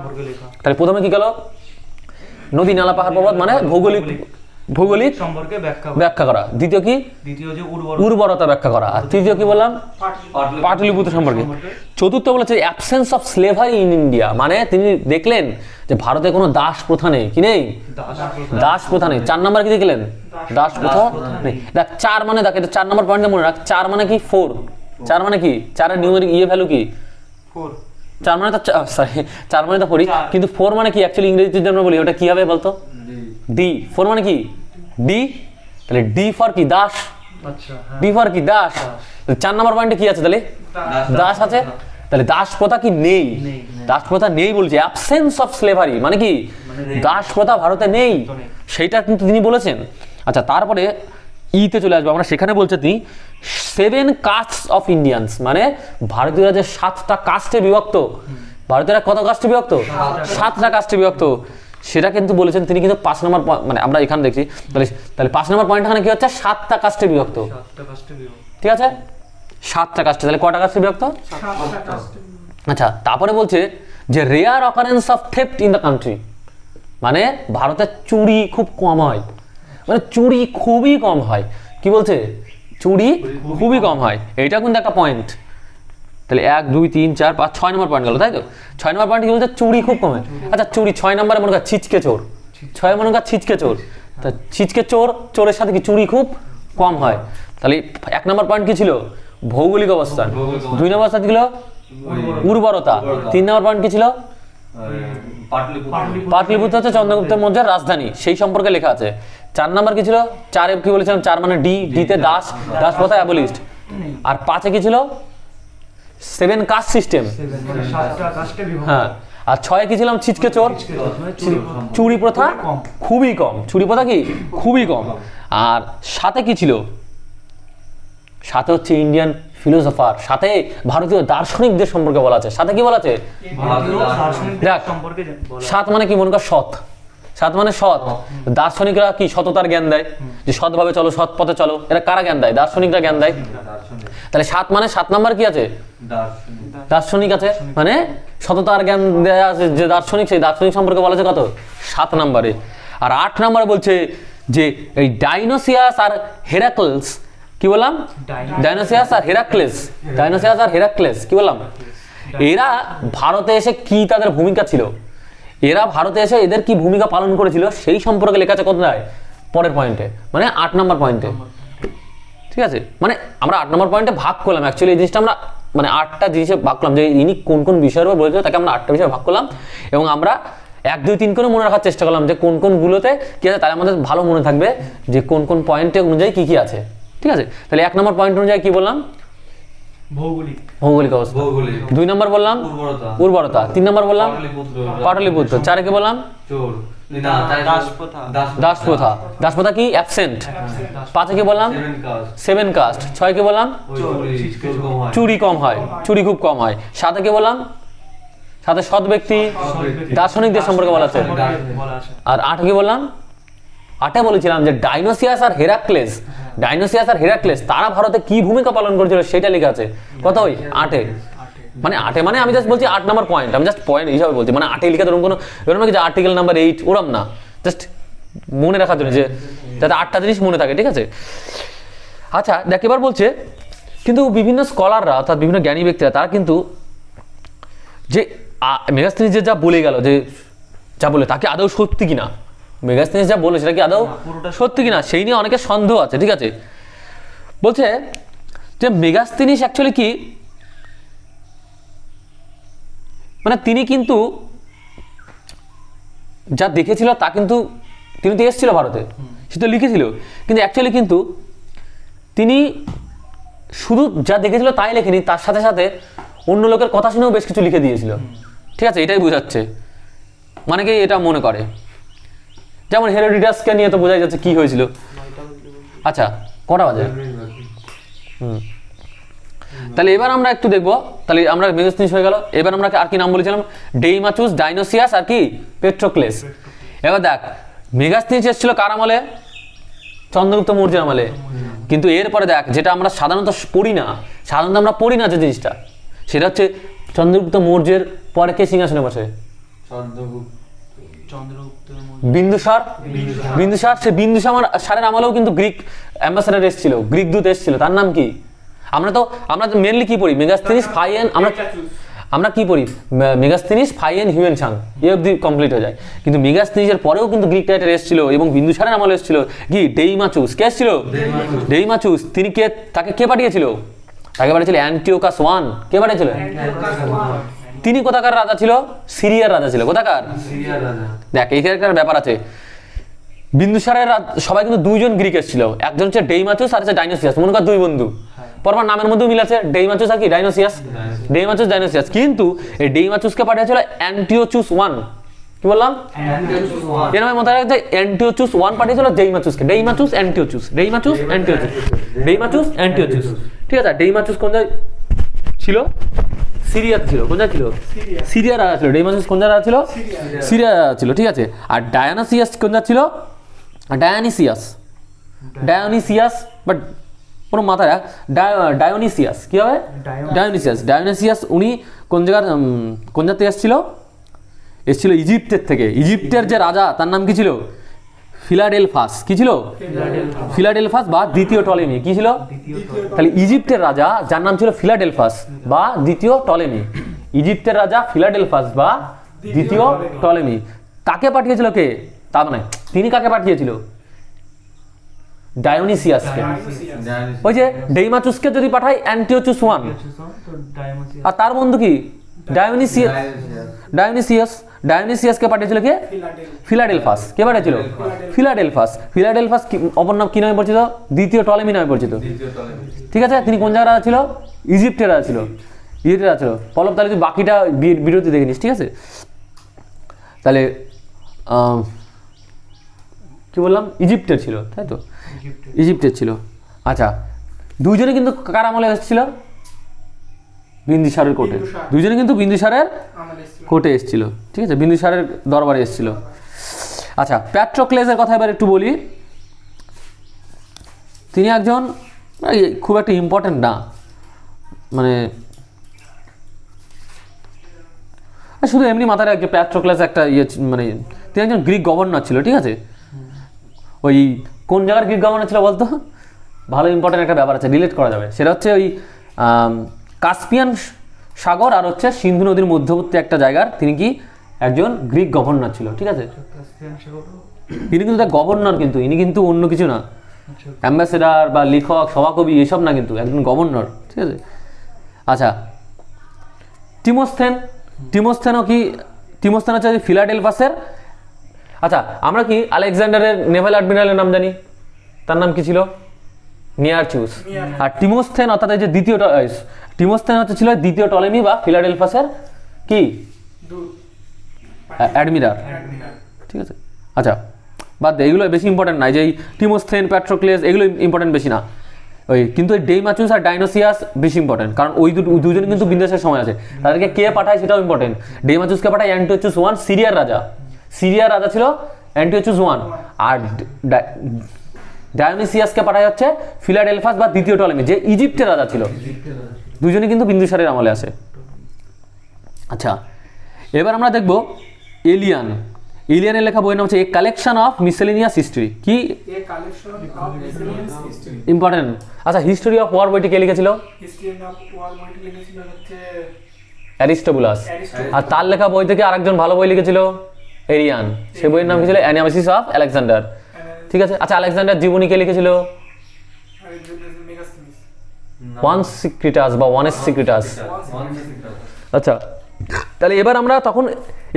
তাহলে প্রথমে কি গেল? নদী নালা পাহাড় পর্বত, মানে ভৌগোলিক সম্পর্কে ব্যাখ্যা করা। দ্বিতীয় কি? দ্বিতীয় যে উর্বরতা ব্যাখ্যা করা। আর তৃতীয় কি বললাম? পাটলিপুত্র সম্পর্কে। চতুর্থ বলেছে absence of slavery in India, মানে তিনি দেখলেন যে ভারতে কোনো দাস প্রথা নেই, কি নেই? দাস প্রথা নেই। 4 নম্বর কি দেখলেন? দাস প্রথা নেই। দেখ 4 মানে দেখ, এটা 4 নম্বর পয়েন্টে মনে রাখ। 4 মানে কি? 4। 4 মানে কি? 4 এর নিউমেরিক ভ্যালু কি? 4। 4 মানে তো সরি 4 মানে তো 4, কিন্তু 4 মানে কি অ্যাকচুয়ালি ইংরেজিতে যদি আমরা বলি ওটা কি হবে বলতো? ডি। 4 মানে কি? ডি। তাহলে ডি ফর কি? দাস। আচ্ছা, ডি ফর কি? দাস। 4 নম্বর পয়েন্টে কি আছে তাহলে? দাস আছে। তাহলে দাস প্রথা কি? নেই। দাস প্রথা নেই বলছে, অ্যাবসেন্স অফ স্লেভারি, মানে কি দাস প্রথা ভারতে নেই, সেইটা কিন্তু তিনি বলেছেন। আচ্ছা, তারপরে ইতে চলে আসবো আমরা, সেখানে বলছে তিনি 7 কাস্টস অফ ইন্ডিয়ান্স, মানে ভারতীয়রা যে 7টা কাস্টে বিভক্ত, ভারতীয়রা কত কাস্টে বিভক্ত? 7টা কাস্টে বিভক্ত, সেটা কিন্তু বলেছেন তিনি। কিন্তু 5 নম্বর মানে আমরা এখানে দেখছি, তাহলে 5 নম্বর পয়েন্ট এখানে কি হচ্ছে? 7টা কাস্টে বিভক্ত, ঠিক আছে, 7টা কাস্টে। তাহলে কটা কাস্টে বিভক্ত? 7টা কাস্টে। আচ্ছা, তারপরে বলছে যে rare occurrence of theft in the country, মানে ভারতে চুরি খুব কম হয়, মানে চুরি খুবই কম হয়। কি বলছে? চুরি খুবই কম হয়, এইটা কিন্তু একটা পয়েন্ট। তাহলে 1 2 3 4 5 6 নম্বর পয়েন্ট গেল, তাই তো? 6 নম্বর পয়েন্ট কি বলছে? চুরি খুব কম হয়। আচ্ছা, চুরি 6 নম্বরে মনে কর ছিচকে চোর, 6 মনে কর ছিচকে চোর, তা ছিচকে চোরের সাথে কি চুরি খুব কম হয়। তাহলে 1 নম্বর পয়েন্ট কি ছিল? ভৌগোলিক অবস্থান। 2 নম্বর অবস্থান কি ছিল? উর্বরতা। 3 নম্বর পয়েন্ট কি ছিল? পাটলিপুত্র হচ্ছে চন্দ্রগুপ্ত মৌর্যের রাজধানী, সেই সম্পর্কে লেখা আছে। 4 নম্বর কি ছিল? 4 কি বলেছিলাম? 4 মানে ডি, ডিতে দাস প্রথা অ্যাবলিশড। আর 5 কি ছিল? 7 কাস্ট সিস্টেম, হ্যাঁ। আর 6 কি ছিলাম? ছিচকে চোর, চুরি প্রথা খুবই কম, চুরি প্রথা কি খুবই কম। আর 7 কি ছিল? 7 হচ্ছে ইন্ডিয়ান ফিলোসফার, সাথে ভারতীয় দার্শনিকদের সম্পর্কে বলা আছে। সাথে কি বলা আছে? দেখ 7 মানে কি? মনে কর সৎ, 7 মানে সৎ। দার্শনিকরা কি সততার জ্ঞান দেয়, যে সৎভাবে চলো, সৎ পথে চলো, এটা কারা জ্ঞান দেয়? দার্শনিকরা জ্ঞান দেয়। তাহলে 7 মানে 7 নাম্বার কি আছে? দার্শনিক আছে, মানে সততার জ্ঞান দেয়া আছে যে দার্শনিক, সেই দার্শনিক সম্পর্কে বলা আছে কত? 7 নম্বরে। আর 8 নম্বরে বলছে যে এই ডাইনোসিয়াস আর হেরাক্লস, কি বললাম? ডাইনোসিয়াস আর হেরাক্লেস, কি বললাম? এরা ভারতে এসে কি তাদের ভূমিকা ছিল, এরা ভারতে এসে এদের কি ভূমিকা পালন করেছিল সেই সম্পর্কে লেখা আছে কোথায়? পরের পয়েন্টে, মানে 8 নম্বর পয়েন্টে, ঠিক আছে। মানে আমরা 8 নম্বর পয়েন্টে ভাগ করলাম, অ্যাকচুয়ালি এই জিনিসটা আমরা মানে 8টা জিনিসে ভাগ করলাম, যে ইনি কোন কোন বিষয়ের উপর বলেছিল তাকে আমরা 8টা বিষয়ে ভাগ করলাম, এবং আমরা 1 2 3 করে মনে রাখার চেষ্টা করলাম যে কোন কোন গুলোতে কি আছে, তাহলে আমাদের ভালো মনে থাকবে যে কোন কোন পয়েন্টে অনুযায়ী কি কি আছে, ঠিক আছে। তাহলে 1 নম্বর পয়েন্ট অনুযায়ী কি বললাম? ভৌগোলিক অবস্থা। 2 নম্বর বললাম উর্বরতা। 3 নম্বর বললাম পাটলিপুত্র। 4 কি বললাম? দাস প্রথা কি? অ্যাবসেন্ট। 5 কি বললাম? 7 কাস্ট। 6 কি বললাম? চুরি কম হয়, চুরি খুব কম হয়। 7 কি বললাম? 7 সৎ ব্যক্তি, দার্শনিকদের সম্পর্কে বলা আছে। আর 8 কি বললাম? 8 বলেছিলাম যে ডাইনোসিয়াস আর হেরাক্লেস তারা ভারতে কি ভূমিকা পালন করেছিল সেটা লেখা আছে। কত? ওই 8 মানে 8 মানে আমি জাস্ট বলছি 8 নম্বর পয়েন্ট, আমি জাস্ট পয়েন্ট হিসাবে বলছি, মানে 8 লিখে ধরুন কোনো এরকম কি যে আর্টিকেল নাম্বার 8 ওরম না, জাস্ট মনে রাখার জন্য যে যাতে 8টা জিনিস মনে থাকে, ঠিক আছে। আচ্ছা দেখ, এবার বলছে কিন্তু বিভিন্ন স্কলাররা অর্থাৎ বিভিন্ন জ্ঞানী ব্যক্তিরা তারা কিন্তু যে মেগাস্তিনিস যে যা বলে গেল, যে যা বলে তাকে আদৌ সত্যি কিনা, মেগাস্তিনিস যা বলে সেটা কি আদৌ সত্যি কিনা সেই নিয়ে অনেকের সন্দেহ আছে। ঠিক আছে, বলছে যে মেগাস্তিনিস অ্যাকচুয়ালি কি, মানে তিনি কিন্তু যা দেখেছিল তা কিন্তু তিনি তো এসেছিল ভারতে, সে তো লিখেছিল, কিন্তু অ্যাকচুয়ালি কিন্তু তিনি শুধু যা দেখেছিল তাই লেখেনি, তার সাথে সাথে অন্য লোকের কথা শুনেও বেশ কিছু লিখে দিয়েছিল। ঠিক আছে, এটাই বোঝাচ্ছে, মানে কি এটা মনে করে, যেমন হেরোডিটাসকে নিয়ে তো বোঝাই যাচ্ছে কি হয়েছিল। আচ্ছা, কটা বাজে? তাহলে এবার আমরা একটু দেখবো, তাহলে আমরা মেগাস্তিনিস হয়ে গেল, এবার আমরা আর কি নাম বলেছিলাম? ডেইমাচুস, ডাইনোসিয়াস আর কি পেট্রোক্লেস। এবার দেখ, মেগাস্তিনিস এসেছিল কার আমলে? চন্দ্রগুপ্ত মৌর্যের আমলে। কিন্তু এরপরে দেখ, যেটা আমরা সাধারণত আমরা পড়ি না যে জিনিসটা, সেটা হচ্ছে চন্দ্রগুপ্ত মৌর্যের পরে কে সিংহাসনে বসে? বিন্দুসার। সে বিন্দুসারের আমলেও কিন্তু গ্রিক অ্যাম্বাসেডর এসেছিল, গ্রিক দূত এসেছিল, তার নাম কি? আমরা মেনলি কি পড়ি? মেগাস্তিনিস, ফাইয়েন, আমরা কি পড়ি? মেগাস্তিনিস, ফাইয়েন, হিউয়েনসাং, এই অবধি কমপ্লিট হয়ে যায়। কিন্তু মেগাস্তিনিসের পরেও কিন্তু গ্রিক টাইটেল এসেছিল এবং বিন্দুসারের আমলে এসেছিল কি? ডেইমাচুস। কে এসেছিল? ডেইমাচুস। তিনি কে? তাকে কে পাঠিয়েছিল? তাকে পাঠিয়েছিল অ্যান্টিওকাস I। কে পাঠিয়েছিল? তিনি কোথাকার রাজা ছিল? সিরিয়ার রাজা ছিল। কোথাকার? দেখ, এইখানে একটা ব্যাপার আছে, বিন্দুসারের সবাই কিন্তু দুইজন গ্রিক এসেছিল, একজন হচ্ছে ডেইমাচুস আর হচ্ছে ডাইনোসিয়াস, মনে কর দুই বন্ধু, পরমার নামের মধ্যেও মিল আছে, ডেইমাচুস আর কি ডাইনোসিয়াস, ডাইনোসিয়াস। কিন্তু এই ডেইমাচুসকে পাঠিয়েছিল অ্যান্টিওচুস I। কি বললাম? এর নামে মনে রাখতে, অ্যান্টিওচুস I পাঠিয়েছিল ডেইমাচুসকে। ডেইমাচুস অ্যান্টিওচুস। ঠিক আছে, ডেইমাচুস কোন জায়গায় ছিল? সিরিয়াতে ছিল। কোন জায়গায় ছিল? সিরিয়া রাজা ছিল। ডেইমাচুস কোন জায়গায় ছিল? সিরিয়া রাজা ছিল। ঠিক আছে, আর ডায়োনিসিয়াস কোন জায়গায় ছিল? ডায়োনিসিয়াস, বাট কোনো মাথায় রাখ, ডায়োনিসিয়াস কি হবে? ডায়োনিসিয়াস উনি কোন জায়গাতে এসেছিল ইজিপ্টের থেকে। ইজিপ্টের যে রাজা তার নাম কি ছিল? ফিলাডেলফাস। কি ছিল? ফিলাডেলফাস বা দ্বিতীয় টলেমি। কি ছিল? তাহলে ইজিপ্টের রাজা যার নাম ছিল ফিলাডেলফাস বা দ্বিতীয় টলেমি, ইজিপ্টের রাজা ফিলাডেলফাস বা দ্বিতীয় টলেমি, তাকে পাঠিয়েছিল কে? তার মানে তিনি কাকে পাঠিয়েছিল? ডায়োনিসিয়াসকে। ওই যে ডেইমাচুসকে যদি পাঠাই অ্যান্টিওচুস I, আর তার বন্ধু কি? ডায়োনিসিয়াসকে পাঠিয়েছিল কে? ফিলাডেলফাস। কে পাঠিয়েছিল? ফিলাডেলফাস অপর নাম কি নামে পরিচিত? দ্বিতীয় টলেমি নামে পরিচিত। ঠিক আছে, তিনি কোন জায়গায় রাজা ছিল? ইজিপ্টের রাজা ছিল। পল্লব, তাহলে তুই বাকিটা বিরতি দেখে নিস। ঠিক আছে, তাহলে কি বললাম? ইজিপ্টের ছিল, তাই তো? ইজিপ্টের ছিল। আচ্ছা, দুইজনে কিন্তু কার আমলে এসেছিল? বিন্দুসারের কোর্টে। দুইজনে কিন্তু বিন্দুসারের কোর্টে এসেছিল। ঠিক আছে, বিন্দুসারের দরবারে এসেছিল। আচ্ছা, প্যাট্রোক্লেসের কথা এবার একটু বলি। তিনি একজন খুব একটা ইম্পর্টেন্ট না, মানে শুধু এমনি মাথায় রাখবে, প্যাট্রোক্লেস একটা মানে তিনি একজন গ্রিক গভর্নর ছিল। ঠিক আছে, ওই কোন জায়গার গ্রিক গভর্নর ছিল বলতো? ভালো ইম্পর্টেন্ট একটা ব্যাপার আছে, রিলেট করা যাবে। সেটা হচ্ছে ওই কাস্পিয়ান সাগর আর হচ্ছে সিন্ধু নদীর মধ্যবর্তী একটা জায়গার তিনি কি একজন গ্রিক গভর্নর ছিল। ঠিক আছে, তিনি কিন্তু গভর্নর, কিন্তু ইনি কিন্তু অন্য কিছু না, অ্যাম্বাসেডার বা লেখক, সভাকবি এসব না, কিন্তু একজন গভর্নর। ঠিক আছে, আচ্ছা, টিমোসথেন হচ্ছে ফিলাডেলফাসের। আচ্ছা, আমরা কি আলেকজান্ডারের নেভাল অ্যাডমিরালের নাম জানি, তার নাম কি ছিল? নিয়ারচুস। আর টিমোসথেন অর্থাৎ এই যে টিমোসথেন হচ্ছে ছিল দ্বিতীয় টলেমি বা ফিলাডেলফাসের কি অ্যাডমিরাল। ঠিক আছে, আচ্ছা, বাদ দে, এগুলো বেশি ইম্পর্টেন্ট নাই, যে এই টিমোসথেন, প্যাট্রোক্লেস এগুলো ইম্পর্টেন্ট বেশি না। কিন্তু এই ডেইমাচুস আর ডাইনোসিয়াস বেশি ইম্পর্টেন্ট, কারণ ওই দুজন কিন্তু বিন্দাসের সময় আছে। তাদেরকে কে পাঠায় সেটাও ইম্পর্টেন্ট। ডেইমাচুসকে পাঠায় অ্যান্টিওচুস I, সিরিয়ার রাজা ছিল অ্যান্টিওচুস I, আর ডায়োনিসিয়াসকে পাঠায় হচ্ছে ফিলাডেলফাস বা দ্বিতীয় টলেমি, যে ইজিপ্টের রাজা ছিল। দুজনে কিন্তু বিন্দুসারের আমলে আসে। আচ্ছা, এবার আমরা দেখব এলিয়ান। এলিয়ানের লেখা বইয়ের নাম হচ্ছে এ কালেকশন অফ মিসেলেনিয়াস হিস্ট্রি। কি A collection of miscellaneous history. Important. আচ্ছা, হিস্টোরি অফ ওয়ার বইটি কে লিখেছিল? History of war বইটি লিখেছিল হচ্ছে অ্যারিস্টোবুলাস। অ্যারিস্টোটল। আর তার লেখা বই থেকে আরেকজন ভালো বই লিখেছিল এরিয়ান, সেই বইয়ের নাম কি ছিল? Analysis of Alexander. ঠিক আছে। আচ্ছা, আলেকজান্ডার জীবনী কে লিখেছিল? মেগাস্থেনিস। ওয়ান সিক্রিটাস বা ওয়ানেস সিক্রিটাস। আচ্ছা, তাহলে এবার আমরা তখন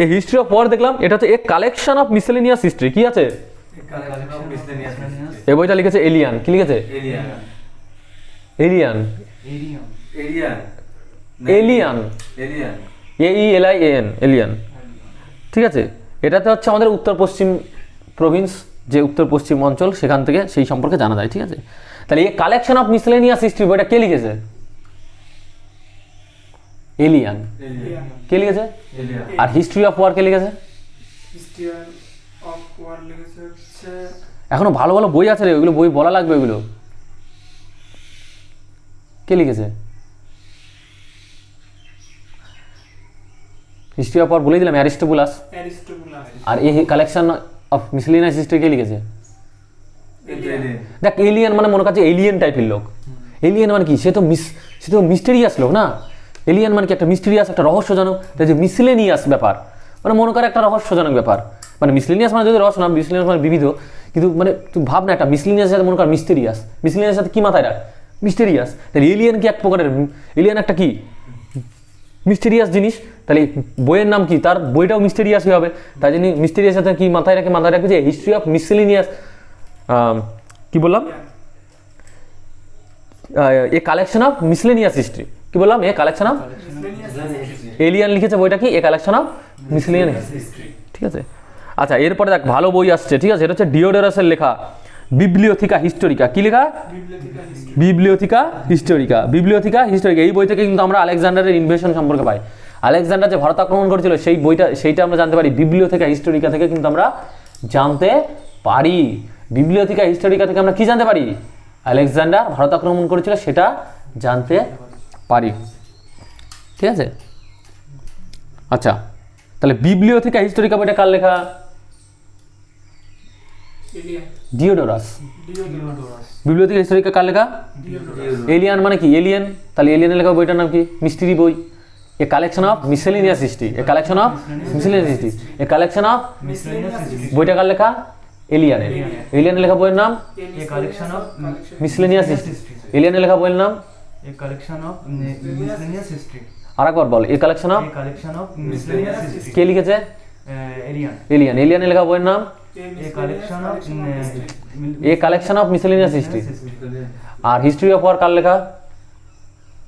এই হিস্ট্রি অফ ওয়ার দেখলাম, এটা হচ্ছে এ কালেকশন অফ মিসেলেনিয়াস হিস্ট্রি। কি আছে? কালেকশন অফ মিসলেনিয়াস এই বইটা লিখেছে এলিয়ান। কি লিখেছে? Alien alien. Alien alien, alien AELIAN, alien. ঠিক আছে। এটাতে হচ্ছে আমাদের উত্তর পশ্চিম প্রভিন্স, যে উত্তর পশ্চিম অঞ্চল, সেখান থেকে সেই সম্পর্কে জানা যায়। ঠিক আছে। তাহলে এই কালেকশন অফ মিসেলেনিয়াস হিস্ট্রি বইটা কে লিখেছে? এলিয়ান। এলিয়ান কে লিখেছে? এলিয়ান আর হিস্ট্রি অফ ওয়ার কে লিখেছে? হিস্ট্রি অফ ওয়ার লিখেছে হচ্ছে এখনো ভালো ভালো বই আছে রে, ওইগুলো বই বলা লাগবে। ওইগুলো কে লিখেছে? হিস্ট্রি অফ ওয়ার বলে দিলাম, অ্যারিস্টোবুলাস। অ্যারিস্টোবুলাস। আর এই কালেকশন অফ মিসেলেনিয়াস হিস্ট্রি কে লিখেছে? এলিয়ান দেখ, এলিয়ান মানে মনে কাছে এলিয়েন টাইপের লোক। এলিয়েন মানে কি? সে তো মিস্টেরিয়াস লোক না। এলিয়েন মানে কি? একটা মিস্টেরিয়াস, একটা রহস্যজনক। যে মিসেলেনিয়াস ব্যাপার মানে মনে করে একটা রহস্যজনক ব্যাপার। মানে মিসেলেনিয়াস মানে যদি রহস্য না, মিসেলেনিয়াস মানে বিবিধ। কিন্তু মানে তুই ভাব না, একটা মিসেলেনিয়াস সাথে মনে কর মিস্টেরিয়াস, মিসেলেনিয়াস সাথে কি মাথায় রাখ? মিস্টেরিয়াস। তাহলে এলিয়েন কি এক প্রকারের? এলিয়েন একটা কি? মিস্টেরিয়াস জিনিস। তাহলে বইয়ের নাম কি? তার বইটাও মিস্টেরিয়াসই হবে। তাই জন্য মিস্টেরিয়াস সাথে কি মাথায় রাখে? মাথায় রাখে যে হিস্ট্রি অফ মিসেলেনিয়াস, কি বললাম? এ কালেকশন অফ মিসেলেনিয়াস হিস্ট্রি। কি বললাম? এ কালেকশন অফ এলিয়ান লিখেছে বইটা কি? এ কালেকশন অফ মিসেলেনিয়াস হিস্ট্রি। ঠিক আছে। আচ্ছা, এরপরে দেখ ভালো বই আসছে। ঠিক আছে। এটা হচ্ছে ডিওডোরাসের লেখা বিবলিওথিকা হিস্টোরিকা। কি লেখা? বিবলিওথিকা হিস্টোরিকা। বিবলিওথিকা হিস্টোরিকা। এই বই থেকে কিন্তু আমরা আলেকজান্ডারের ইনভেশন সম্পর্কে পাই। আলেকজান্ডার যে ভারত আক্রমণ করেছিল সেই সেইটা আমরা জানতে পারি বিবলিওথিকা হিস্টোরিকা থেকে, কিন্তু আমরা জানতে পারি। বিবলিওথিকা হিস্টোরিকা থেকে আমরা কি জানতে পারি? আলেকজান্ডার ভারত আক্রমণ করেছিল সেটা জানতে পারি। ঠিক আছে। আচ্ছা, তাহলে বিবলিওথিকা হিস্টোরিকা বইটা কার লেখা? এলিয়ান। ডিওডোরাস। ডিওডোরাস। বিবলিওথিকা হিস্টোরিকা কার লেখা? এলিয়ান মানে কি? এলিয়েন। তাহলে এলিয়ানের লেখা বইটার নাম কি? মিস্ট্রি বই। A collection of miscellaneous history. A collection of miscellaneous history. A collection of বইটা কার লেখা? এলিয়ানের। এলিয়ানের লেখা বইয়ের নাম A collection of miscellaneous history. এলিয়ানের লেখা বইয়ের নাম a collection of miscellaneous history. আরেকবার বল। A collection of A collection of miscellaneous history. কে লিখেছে? Arian. এলিয়ান। এলিয়ানের লেখা বইয়ের নাম A collection of a collection of miscellaneous history. আর হিস্ট্রি অফ ওয়ার কার লেখা?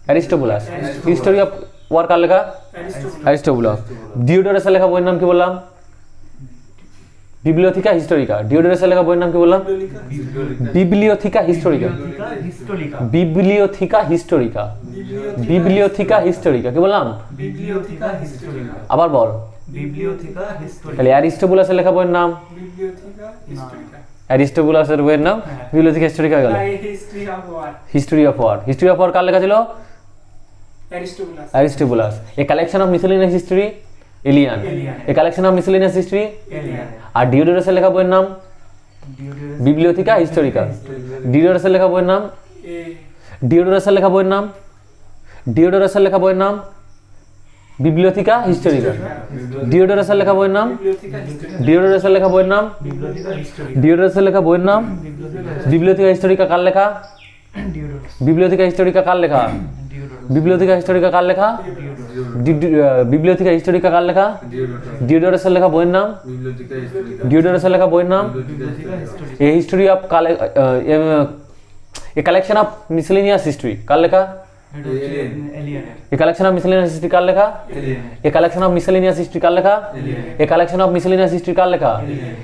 অ্যারিস্টোবুলাস। হিস্টোরি অফ ওয়ার কার লেখা? অ্যারিস্টোবুলাস। ডিওডোরাসের লেখা বইয়ের নাম কি বললাম? বিবলিওথিকা হিস্টোরিকা। ডিওডোরাসের লেখা বইয়ের নাম কি বললাম? বিবলিওথিকা হিস্টোরিকা। Historica. বিবলিওথিকা হিস্টোরিকা। বিবলিওথিকা হিস্টোরিকা। কি বললাম? Bibliotheca historica. আবার বল। Bibliotheca historica. তাহলে অ্যারিস্টোবুলাসের লেখা বইয়ের নাম? বিবলিওথিকা হিস্টোরিকা। অ্যারিস্টোবুলাসের বইয়ের নাম বিবলিওথিকা হিস্টোরিকা গেল। History of war. History of war. History of war কার লেখা ছিল? Aristobulus. Aristobulus. A collection of miscellaneous history. Aelian. A collection of miscellaneous history. Arian. আর ডিওডোরাসের লেখা বইয়ের নাম Diodorus. বিবলিওথিকা হিস্টোরিকা। ডিওডোরাসের লেখা বইয়ের নাম এ ডিওডোরাসের লেখা বইয়ের নাম ডিওডোরাসের লেখা বইয়ের নাম বিবলিওথিকা হিস্টোরিকা। ডিওডোরাসের লেখা বইয়ের নাম বিবলিওথিকা হিস্টোরিকা। ডিওডোরাসের লেখা বইয়ের নাম Bibliotheca historica. ডিওডোরাসের লেখা বইয়ের নাম বিবলিওথিকা হিস্টোরিকা। কার লেখা? Diodorus. বিবলিওথিকা হিস্টোরিকা কার লেখা? Diodorus. বিবলিওথিকা হিস্টোরিকা কার লেখা? বিবলিওথিকা হিস্টোরিকা কার লেখা? ডিওডোরাসের লেখা বইয়ের নাম বিবলিওথিকা হিস্টোরিকা। ডিওডোরাসের লেখা বইয়ের নাম Bibliotheca historica. A history of a collection of miscellaneous history কার লেখা? Alien. Alien. A collection of miscellaneous history কার লেখা? Aelian a collection of miscellaneous history কার লেখা? A collection of miscellaneous history কার লেখা?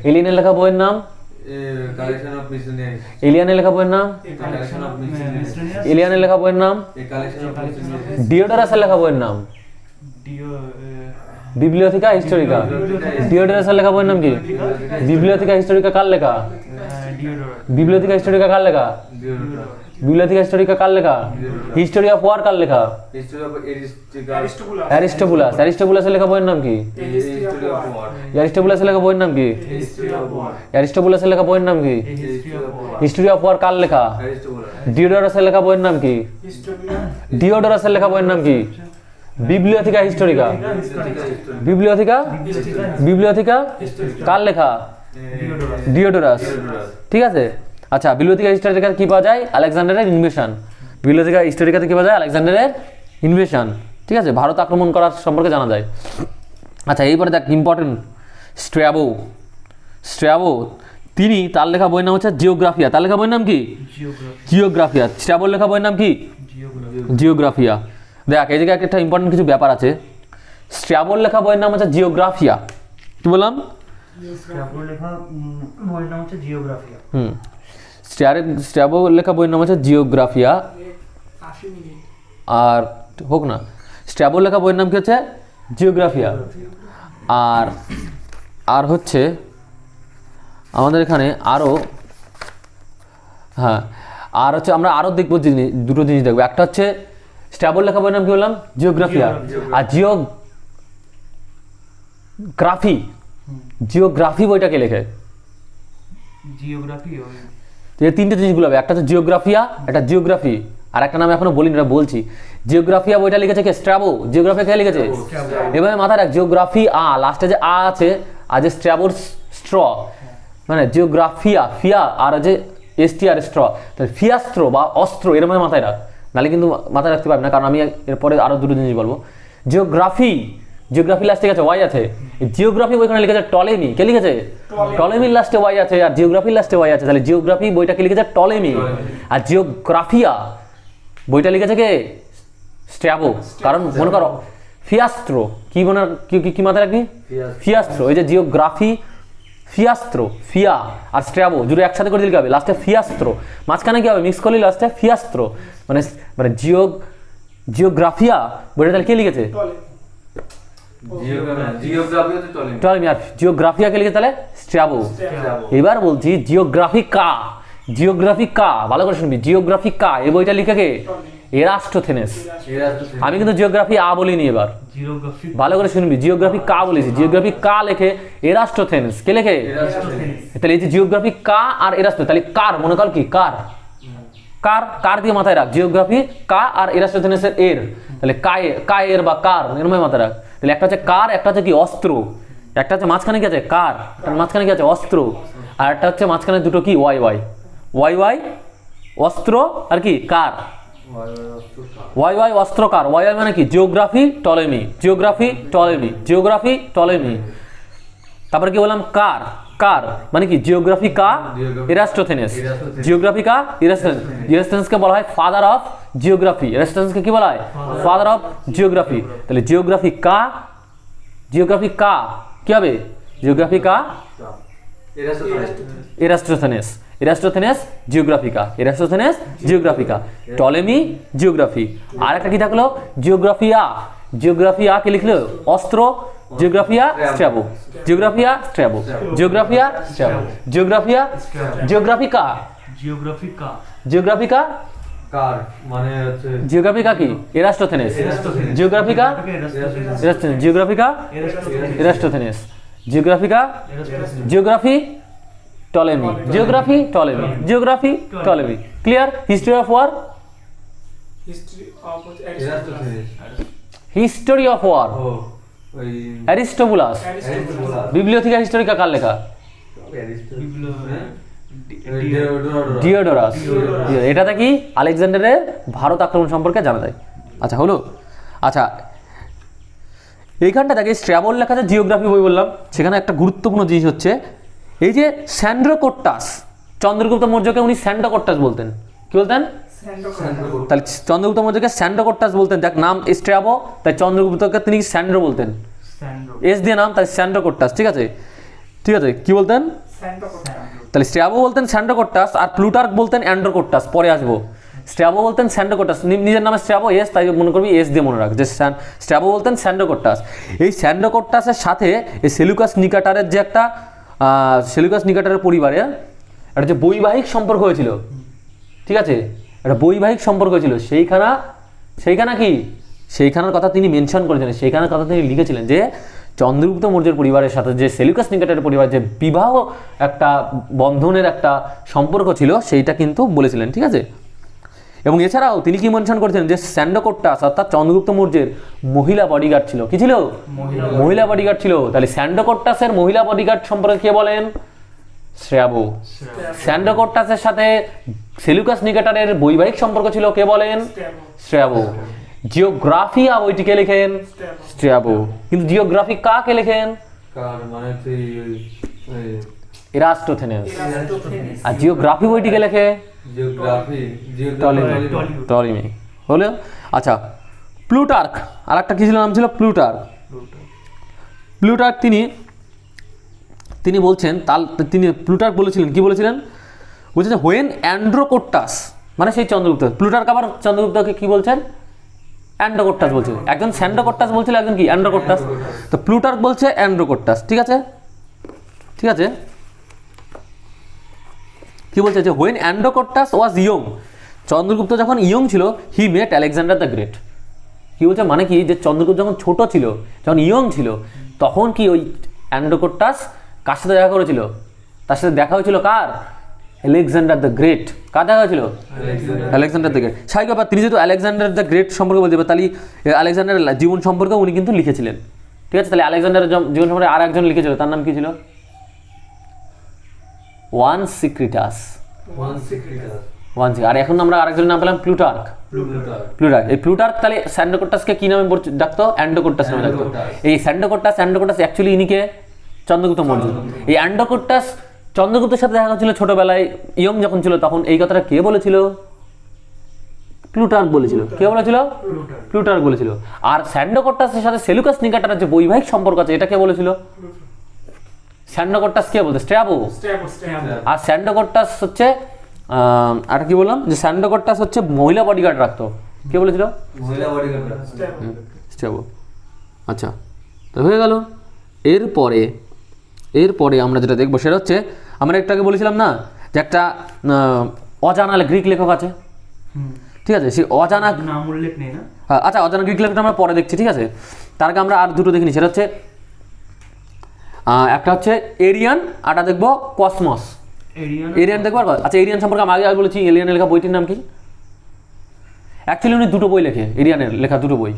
এলিয়েনের লেখা বইয়ের নাম কালেকশন অফ মিসেলেনিয়াস। এলিয়ানের লেখা বইয়ের নাম Collection of miscellaneous. এলিয়ানের লেখা বইয়ের নাম কালেকশন অফ মিসেলেনিয়াস। ডিওডোরাসের লেখা বইয়ের নাম বিবলিওথিকা হিস্টোরিকা। ডিওডোরাসের লেখা বইয়ের নাম কি? বিবলিওথিকা হিস্টোরিকা কার লেখা? Diodorus. বিবলিওথিকা হিস্টোরিকা কার লেখা? ডিওডোরাস। বিবলিওথিকা হিস্টোরিকা কার লেখা? হিস্টোরি অফ ওয়ার কার লেখা? History of Aristobulus. অ্যারিস্টোবুলাস। অ্যারিস্টোবুলাসের লেখা বইয়ের নাম কি? হিস্ট্রি অফ ওয়ার অ্যারিস্টোবুলাসের লেখা বইয়ের নাম কি? হিস্ট্রি অফ ওয়ার অ্যারিস্টোবুলাসের লেখা বইয়ের নাম কি? History of war history of war কার লেখা? অ্যারিস্টোবুলাস ডিওডোরাসের লেখা বইয়ের নাম কি? Historia. ডিওডোরাসের লেখা বইয়ের নাম কি? বিবলিওথিকা হিস্টোরিকা। বিবলিওথিকা বিবলিওথিকা কার লেখা? ডিওডোরাস। ঠিক আছে, আচ্ছা বিবলিওথিকা হিস্টোরিকাতে কি পাওয়া যায়? আলেকজান্ডারের ইনভেশন। বিবলিওথিকা হিস্টোরিকাতে কি পাওয়া যায়? আলেকজান্ডারের ইনভেশন। ঠিক আছে, ভারত আক্রমণ করার সম্পর্কে জানা যায়। আচ্ছা এইবারে দেখ ইম্পর্টেন্ট, স্ট্র্যাবো। স্ট্র্যাবো তিনি, তার লেখা বইয়ের নাম হচ্ছে জিওগ্রাফিয়া। তার লেখা বইয়ের নাম কি? জিওগ্রাফিয়া। স্ট্র্যাবোর লেখা বইয়ের নাম কি? জিওগ্রাফিয়া। দেখ এই জায়গায় একটা ইম্পর্টেন্ট কিছু ব্যাপার আছে। স্ট্র্যাবোর লেখা বইয়ের নাম হচ্ছে জিওগ্রাফিয়া। কি বললাম? লেখা বইয়ের নাম হচ্ছে জিওগ্রাফিয়া। স্ট্র্যাবোর লেখা বইয়ের নাম হচ্ছে জিওগ্রাফিয়া। আর হোক না, স্ট্র্যাবোর লেখা বইয়ের নাম কি হচ্ছে? জিওগ্রাফিয়া। আর আর হচ্ছে আমাদের এখানে আরও, হ্যাঁ আর হচ্ছে আমরা আরও দেখবো দুটো জিনিস দেখবো। একটা হচ্ছে স্ট্র্যাবোর লেখা বইয়ের নাম কি বললাম? জিওগ্রাফিয়া। আর জিওগ্রাফি, জিওগ্রাফি বইটা কে লেখে? জিওগ্রাফি তো এই তিনটে জিনিসগুলো হবে, একটা হচ্ছে জিওগ্রাফিয়া, একটা জিওগ্রাফি, আর একটা নাম এখনো বলিনি, এটা বলছি। জিওগ্রাফিয়া বইটা লিখেছে কে? স্ট্র্যাবো। জিওগ্রাফিয়া কে লিখেছে? এভাবে মাথায় রাখ, জিওগ্রাফি লাস্টে যে আছে, আর যে স্ট্র্যাবোর স্ট্র, মানে জিওগ্রাফিয়া ফিয়া আর যে এসটি আর স্ট্র, তাহলে ফিয়াস্ত্র বা অস্ত্র, এর মধ্যে মাথায় রাখ, নাহলে কিন্তু মাথায় রাখতে পারবে না, কারণ আমি এরপরে আরও দুটো জিনিস বলবো। জিওগ্রাফি, জিওগ্রাফি লাস্টে আছে ওয়াই আছে। জিওগ্রাফি বইখানে লিখেছে টলেমি। কে লিখেছে? টলেমির লাস্টে ওয়াই আছে, আর জিওগ্রাফির লাস্টে ওয়াই আছে। তাহলে জিওগ্রাফি বইটা কে লিখেছে? টলেমি। আর জিওগ্রাফিয়া বইটা লিখেছে কে? স্ট্র্যাবো। কারণ মনে করো ফিয়াস্ত্র, কি মনে কি মাথায় রাখবি? ফিয়াস্ত্র। এই যে জিওগ্রাফি, ফিয়াস্ত্র, ফিয়া আর স্ট্র্যাবো জুড়ে একসাথে করে দিলে হবে লাস্টে ফিয়াস্ত্র। মাঝখানে কি হবে? মিক্স করলে লাস্টে ফিয়াস্ত্র, মানে মানে জিওগ্রাফিয়া বইটা তাহলে কে লিখেছে? জিওগ্রাফি তো চলে টলেমি। আর জিওগ্রাফিয়াকে লিখেছে তাহলে স্ট্র্যাবো। এবার বলছি জিওগ্রাফিকা। জিওগ্রাফিকা ভালো করে শুনবি, জিওগ্রাফিকা এই বইটা লিখে কে? এরাস্টোথেনেস। আমি কিন্তু জিওগ্রাফি বলিনি, এবার জিওগ্রাফি ভালো করে শুনবি, জিওগ্রাফি বলেছি। জিওগ্রাফি লেখে এরাস্টোথেনেস। কে লেখে? তাহলে এই যে জিওগ্রাফি আর এরাস্টো, তাহলে কার মনে কর কি? কার কার কার দিয়ে মাথায় রাখ, জিওগ্রাফি আর এরাস্টোথেনেসের এর, তাহলে কায়ের বা কার এর মধ্যে মাথায় রাখ। তাহলে একটা হচ্ছে কার, একটা হচ্ছে কি? অস্ত্র। একটা হচ্ছে মাঝখানে কি আছে? কার। মাঝখানে কি আছে? অস্ত্র। আর একটা হচ্ছে মাঝখানে দুটো কি? ওয়াই ওয়াই ওয়াই ওয়াই অস্ত্র আর কি? কার। ওয়াই ওয়াই অস্ত্র কার। ওয়াই ওয়াই মানে কি? Geography Ptolemy. Geography Ptolemy. Geography Ptolemy. তারপরে কি বললাম? কার। কার মানে কি? জিওগ্রাফিকা এরাস্টোথেনেস। জিওগ্রাফিকা এরাস্টোথেনেসকে বলা হয় ফাদার অফ জিওগ্রাফি। এরাস্টোথেনেসকে কি বলা হয়? Father of geography. তাহলে জিওগ্রাফিকা কি হবে? জিওগ্রাফিকা এরাস্টোথেনেস। এরাস্টোথেনেস জিওগ্রাফিকা। এরাস্টোথেনেস জিওগ্রাফিকা। Ptolemy geography. আর একটা কি থাকলো? জিওগ্রাফিয়া। জিওগ্রাফিয়া কে লিখলো? অস্ত্র। Geographia Strabo. Geographia Strabo. Geographia Strabo. Geographia Geographica. Geographica Geographica কার মানে হচ্ছে জিওগ্রাফিকা কি? Eratosthenes. Geographica Eratosthenes. Geographica Eratosthenes. Geographica Geography Ptolemy. Geography Ptolemy. Geography Ptolemy. Clear? History of war. History of Eratosthenes history of war ও ওই Aristobulus. Aristobulus. বিবলিওথিকা হিস্টোরিকা কার লেখা? ডিওডোরাস ডিওডোরাস। এটাতে কি? আলেকজান্ডারের ভারত আক্রমণ সম্পর্কে জানা যায়। আচ্ছা হলো। আচ্ছা এইখানটা দেখে স্ট্র্যাবোর লেখা যে জিওগ্রাফি বই বললাম, সেখানে একটা গুরুত্বপূর্ণ জিনিস হচ্ছে এই যে স্যান্ড্রোকোট্টাস। চন্দ্রগুপ্ত মৌর্যকে উনি স্যান্ড্রোকোট্টাস বলতেন। কি বলতেন? তাহলে চন্দ্রগুপ্ত মৌর্যকে স্যান্ড্রোকোট্টাস বলতেন। দেখ নাম স্ট্র্যাবো, তাই চন্দ্রগুপ্তকে তিনি স্যান্ড্রো বলতেন। এস দিয়ে নাম, তাই স্যান্ড্রোকোট্টাস। ঠিক আছে, ঠিক আছে। কি বলতেন? তাহলে স্ট্র্যাবো বলতেন স্যান্ড্রোকোট্টাস, আর প্লুটার্ক বলতেন অ্যান্ড্রোকোট্টাস। পরে আসবো। স্ট্র্যাবো বলতেন স্যান্ড্রোকোট্টাস, নিজের নামে স্ট্র্যাবো এস, তাই মনে করবি এস দিয়ে মনে রাখ যে স্ট্র্যাবো বলতেন স্যান্ড্রোকোট্টাস। এই স্যান্ড্রোকোট্টাসের সাথে এই সেলুকাস নিকাটারের যে একটা সেলুকাস নিকাটারের পরিবারে একটা যে বৈবাহিক সম্পর্ক হয়েছিল, ঠিক আছে, একটা বৈবাহিক সম্পর্ক ছিল, সেইখানার কথা তিনি মেনশন করেছিলেন, সেইখানের কথা তিনি লিখেছিলেন যে চন্দ্রগুপ্ত মৌর্যের পরিবারের সাথে যে সেলুকাস নিকেটারের পরিবার যে বিবাহ একটা বন্ধনের একটা সম্পর্ক ছিল সেইটা কিন্তু বলেছিলেন, ঠিক আছে। এবং এছাড়াও তিনি কি মেনশন করেছিলেন যে স্যান্ডোকোট্টাস অর্থাৎ চন্দ্রগুপ্ত মৌর্যের মহিলা বডিগার্ড ছিল, কি ছিল? মহিলা বডিগার্ড ছিল। তাহলে স্যান্ডোকোট্টাসের মহিলা বডিগার্ড সম্পর্কে কে বলেন? স্ট্র্যাবো। স্যান্ডোকোট্টাসের সাথে সেলুকাস নিকেটারের বৈবাহিক সম্পর্ক ছিল, কে বলেন? স্ট্র্যাবো। জিওগ্রাফিয়া বইটিকে লেখেন স্ট্র্যাবো, কিন্তু জিওগ্রাফি কাকে লেখেন? কার মানে তুই এরাস্টোথেনেস। আর জিওগ্রাফি বইটিকে লেখে জিওগ্রাফি টলেমি। হলো? আচ্ছা, প্লুটার্ক, আর একটা কি ছিল নাম ছিল? প্লুটার্ক তিনি বলছেন, তিনি প্লুটার্ক বলেছিলেন, কি বলেছিলেন? বলছেন যে হোয়েন অ্যান্ড্রোকোট্টাস, মানে সেই চন্দ্রগুপ্ত। প্লুটার্ক আবার চন্দ্রগুপ্তকে কি বলছেন? অ্যান্ড্রোকোট্টাস বলছিল। একজন স্যান্ডোকোট্টাস বলছিল, একজন কি? অ্যান্ড্রোকোট্টাস। তো প্লুটার্ক বলছে অ্যান্ড্রোকোট্টাস, ঠিক আছে, ঠিক আছে। কি বলছে যে হোয়েন অ্যান্ড্রোকোট্টাস ওয়াজ ইয়ং, চন্দ্রগুপ্ত যখন ইয়ং ছিল, হি মেট আলেকজান্ডার দ্য গ্রেট। কি বলছে মানে কি, যে চন্দ্রগুপ্ত যখন ছোট ছিল, যখন ইয়ং ছিল, তখন কি ওই অ্যান্ড্রোকোট্টাস কার সাথে দেখা করেছিল? তার সাথে দেখা হয়েছিল কার? Alexander the Great. কার দেখা হয়েছিল? Alexander the Great. স্বাভাবিক ব্যাপার, তিনি যেহেতু আলেকজান্ডার দ্য গ্রেট সম্পর্কে বলতে পারেন, তাহলে আলেকজান্ডারের জীবন সম্পর্কে উনি কিন্তু লিখেছিলেন, ঠিক আছে। তাহলে আলেকজান্ডারের জীবন সম্পর্কে আর একজন লিখেছিল, তার নাম কি ছিল? ওয়ানসিক্রিটাস। আর এখন আমরা আরেকজনের নাম পেলাম প্লুটার্ক। এই প্লুটার্ক তাহলে স্যান্ডোকোট্টাসকে কি নামে ডাকতো? অ্যান্ড্রোকোট্টাস নামে ডাকতো। এই স্যান্ডোকোট্টাস অ্যাকচুয়ালি ইনিকে চন্দ্রগুপ্ত মৌর্য। এই অ্যান্ড্রোকোট্টাস চন্দ্রগুপ্তের সাথে দেখা হচ্ছিল ছোটবেলায়, ইয়ং যখন ছিল তখন। এই কথাটা কে বলেছিল? প্লুটার্ক বলেছিল। কে বলেছিল? প্লুটার্ক বলেছিল। আর স্যান্ডোকোট্টাসের সাথে সেলুকাস নিকেটারের যে বৈবাহিক সম্পর্ক আছে, এটা কে বলেছিল? স্যান্ডোকোট্টাস কে বলতে? স্ট্র্যাবো। আর স্যান্ডোকোট্টাস হচ্ছে আর কি বললাম, যে স্যান্ডোকোট্টাস হচ্ছে মহিলা বডিগার্ড রাখতো, কে বলেছিল? মহিলা বডিগার্ড স্ট্র্যাবো। আচ্ছা, তো হয়ে গেল। এরপরে আমরা যেটা দেখবো সেটা হচ্ছে, আমরা একটু আগে বলেছিলাম না যে একটা অজানা গ্রিক লেখক আছে, ঠিক আছে। সেই অজানা নাম উল্লেখ নেই না? আচ্ছা, অজানা গ্রিক লেখকটা আমরা পরে দেখছি, ঠিক আছে। তার আগে আমরা আর দুটো দেখিনি, সেটা হচ্ছে একটা হচ্ছে এরিয়ান, আরটা দেখবো কসমস। এরিয়ান দেখবো। আচ্ছা, এরিয়ান সম্পর্কে আমি আগে বলেছি, এলিয়ানের লেখা বইটির নাম কি? অ্যাকচুয়ালি উনি দুটো বই লেখে, এরিয়ানের লেখা দুটো বই।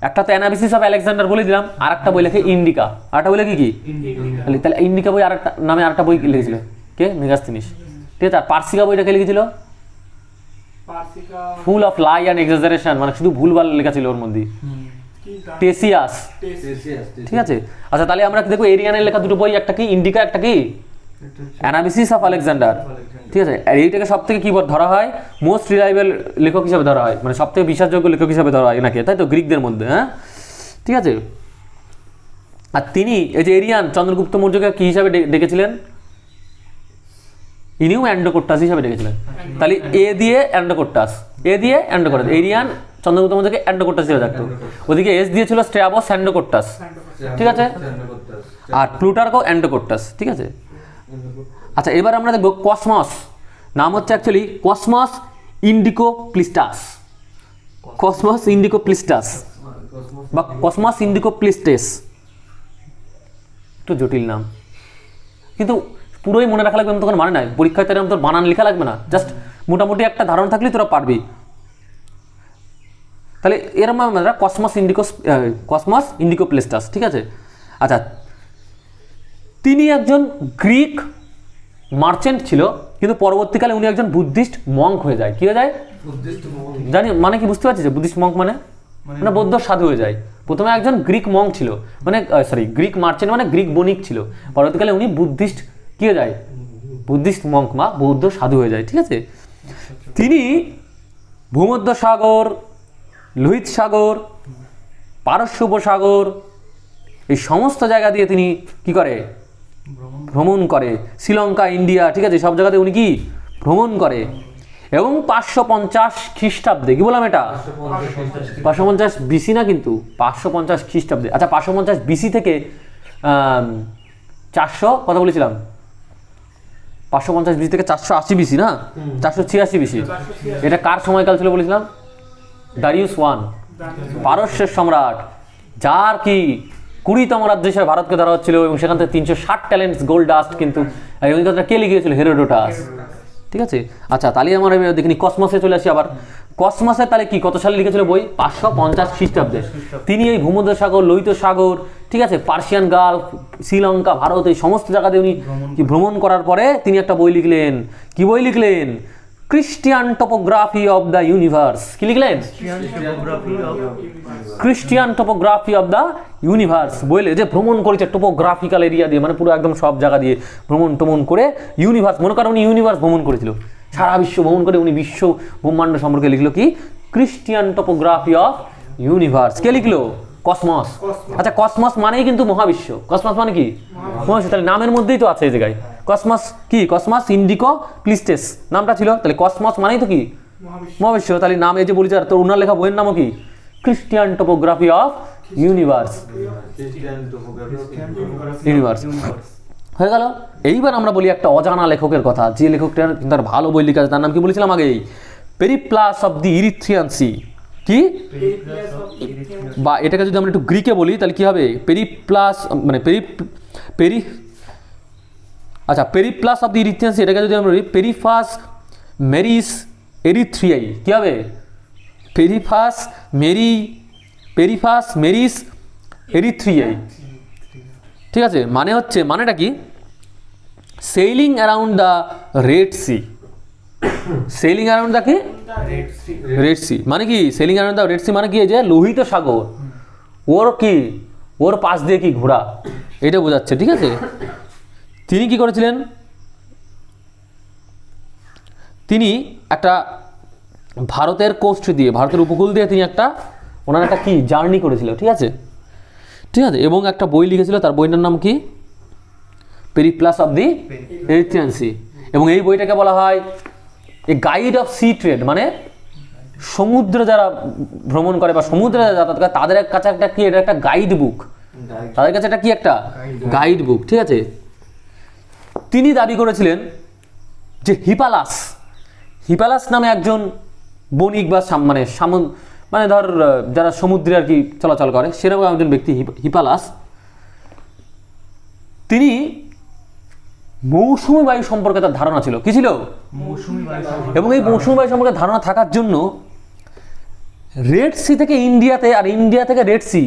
একটা তো অ্যানালিসিস অফ আলেকজান্ডার বলে দিলাম, আর একটা বই লেখে ইন্ডিকা। আরেকটা বই লেখে কি? তাহলে ইন্ডিকা বই আরেকটা নামে আরেকটা বই লিখেছিল কে? মেগাস্তিনিস, ঠিক আছে। আর পার্সিকা বইটা কে লিখেছিল? Full of lie and exaggeration, মানে শুধু ভুলভাল লেখা ছিল ওর মধ্যে, টেসিয়াস, ঠিক আছে। আচ্ছা, তাহলে আমরা দেখবো এরিয়ানের লেখা দুটো বই, একটা কি ইন্ডিকা, একটা কি অ্যানালিসিস অফ আলেকজান্ডার, ঠিক আছে। আর এইটাকে সব থেকে কি ধরা হয়? মোস্ট রিলায়েবল লেখক হিসাবে ধরা হয়, মানে সব থেকে বিশ্বাসযোগ্য লেখক হিসাবে ধরা হয় নাকি, তাই তো, গ্রিকদের মধ্যে, হ্যাঁ, ঠিক আছে। আর তিনি এই যে এরিয়ান চন্দ্রগুপ্ত মৌর্যকে কি হিসাবে ডেকেছিলেন? ইনিও অ্যান্ড্রোকোট্টাস হিসাবে ডেকেছিলেন। তাহলে এ দিয়ে অ্যান্ড্রোকোট্টাস, এরিয়ান চন্দ্রগুপ্ত মৌর্যকে অ্যান্ড্রোকোট্টাস হিসাবে ডাকতো। ওদিকে এস দিয়েছিল স্ট্র্যাবো স্যান্ডোকোট্টাস, ঠিক আছে। আর প্লুটার্কও অ্যান্ড্রোকোট্টাস, ঠিক আছে। আচ্ছা, এবার আমরা দেখবো কসমস। নাম হচ্ছে অ্যাকচুয়ালি কসমস ইন্ডিকোপ্লিস্টাস, কসমস ইন্ডিকোপ্লিস্টাস বা কসমস ইন্ডিকোপ্লিস্টেস। একটু জটিল নাম, কিন্তু পুরোই মনে রাখা লাগবে এমন তখন মানে নাই। পরীক্ষায় তার তোর বানান লেখা লাগবে না, জাস্ট মোটামুটি একটা ধারণা থাকলেই তোরা পারবি। তাহলে এরকম আমরা কসমস ইন্ডিকোপ্লিস্টাস, ঠিক আছে। আচ্ছা, তিনি একজন গ্রিক মার্চেন্ট ছিল, কিন্তু পরবর্তীকালে উনি একজন বুদ্ধিস্ট মঙ্ক হয়ে যায়। কি হয়ে যায়? জানি মানে কি, বুঝতে পারছিস? বুদ্ধিস্ট মঙ্ক মানে বৌদ্ধ সাধু হয়ে যায়। প্রথমে একজন গ্রিক মঙ্ক ছিল, মানে গ্রিক মার্চেন্ট মানে গ্রিক বণিক ছিল। পরবর্তীকালে উনি বুদ্ধিস্ট কি হয়ে যায়? বুদ্ধিস্ট মঙ্ক বা বৌদ্ধ সাধু হয়ে যায়, ঠিক আছে। তিনি ভূমধ্য সাগর, লোহিত সাগর, পারস্য উপসাগর, এই সমস্ত জায়গা দিয়ে তিনি কি করে? ভ্রমণ করে। শ্রীলঙ্কা, ইন্ডিয়া, ঠিক আছে, সব জায়গাতে উনি কি ভ্রমণ করে। এবং 550 খ্রিস্টাব্দে, কি বললাম এটা? 550 বিসি না, কিন্তু 550 খ্রিস্টাব্দে। আচ্ছা, 550 বিসি থেকে 400 কথা বলেছিলাম, 550 বিসি থেকে 480 বিসি না, 486 বিসি। এটা কার সময়কাল ছিল বলেছিলাম? দারিউস ওয়ান, পারস্যের সম্রাট, যার কি 20তম রাজ্য হিসেবে ভারতকে ধরা হচ্ছিল, এবং সেখান থেকে 360 ট্যালেন্টস গোল্ড ডাস্ট কিন্তু এই কথাটা কে লিখিয়েছিল? হেরোডোটাস। ঠিক আছে, আচ্ছা তাহলে আমরা দেখিনি কসমসে চলে আসি। আবার কসমসে তাহলে কি কত সালে লিখেছিল বই? 550 খ্রিস্টাব্দে। তিনি এই ভূমধ্যসাগর, লোহিত সাগর, ঠিক আছে, পার্সিয়ান গালফ, শ্রীলঙ্কা, ভারত, এই সমস্ত জায়গাতে উনি কি ভ্রমণ করার পরে তিনি একটা বই লিখলেন। কি বই লিখলেন? Christian topography of the universe. কি লিখলেন? Christian topography of the universe. বইলে যে ভ্রমণ করেছে টোপোগ্রাফিক্যাল এরিয়া দিয়ে, মানে পুরো একদম সব জায়গা দিয়ে ভ্রমণ করে ইউনিভার্স, মনে করেন উনি ইউনিভার্স ভ্রমণ করেছিল, সারা বিশ্ব ভ্রমণ করে উনি বিশ্ব ব্রহ্মাণ্ড সম্পর্কে লিখলো কি? Christian topography of universe. কে লিখলো? কসমস। আচ্ছা কসমস মানেই কিন্তু মহাবিশ্ব। কসমস মানে কি? মহাবিশ্ব। তাহলে নামের মধ্যেই তো আছে এই জায়গায় কসমস। কি? কসমস ইন্ডিকো প্লিস্টেস নামটা ছিল। তাহলে কসমস মানেই তো কি? মহাবিশ্ব। তাহলে নাম এই যে বলেছে, আর তোর ওনার লেখা বইয়ের নামও কি? Christian topography of universe. Universe হয়ে গেল। এইবার আমরা বলি একটা অজানা লেখকের কথা, যে লেখকটার তার ভালো বই লেখা আছে, তার নাম কি বলেছিলাম আগেই? Periplus of the Erythraean C. কি? বা এটাকে যদি আমরা একটু গ্রিকে বলি তাহলে কি হবে? পেরিপ্লাস মানে আচ্ছা periplus of the Erythraean sea, এটাকে যদি আমরা বলি পেরিফাস মেরিস এরিথ্রিয়াই। কি হবে? পেরিফাস মেরিস এরিথ্রিয়াই। ঠিক আছে, মানে হচ্ছে, মানেটা কি? Sailing around the red sea. Sailing around the কি? রেড সি মানে কি? Sailing around the red sea মানে কি? যে লোহিত সাগর, ওর কি, ওর পাশ দিয়ে কি ঘোরা, এটা বোঝাচ্ছে। ঠিক আছে, তিনি কি করেছিলেন? তিনি একটা ভারতের কোস্ট দিয়ে, ভারতের উপকূল দিয়ে তিনি ওনার একটা কি জার্নি করেছিল। ঠিক আছে, এবং একটা বই লিখেছিল, তার বইটার নাম কি? Periplus of the Erythraean sea. এবং এই বইটাকে বলা হয় a guide of sea trade, মানে সমুদ্র যারা ভ্রমণ করে বা সমুদ্রে যাতায়াত করে তাদের কাছে একটা কি, এটা একটা গাইড বুক। তাদের কাছে এটা কি? একটা গাইড বুক। ঠিক আছে, তিনি দাবি করেছিলেন যে হিপালাস নামে একজন বণিক বা মানে ধর যারা সমুদ্রে আর কি চলাচল করে, সেরকম একজন ব্যক্তি হিপালাস, তিনি মৌসুমী বায়ু সম্পর্কে তার ধারণা ছিল। কি ছিল? এবং এই মৌসুমী বায়ু সম্পর্কে ধারণা থাকার জন্য রেড সি থেকে ইন্ডিয়াতে আর ইন্ডিয়া থেকে রেড সি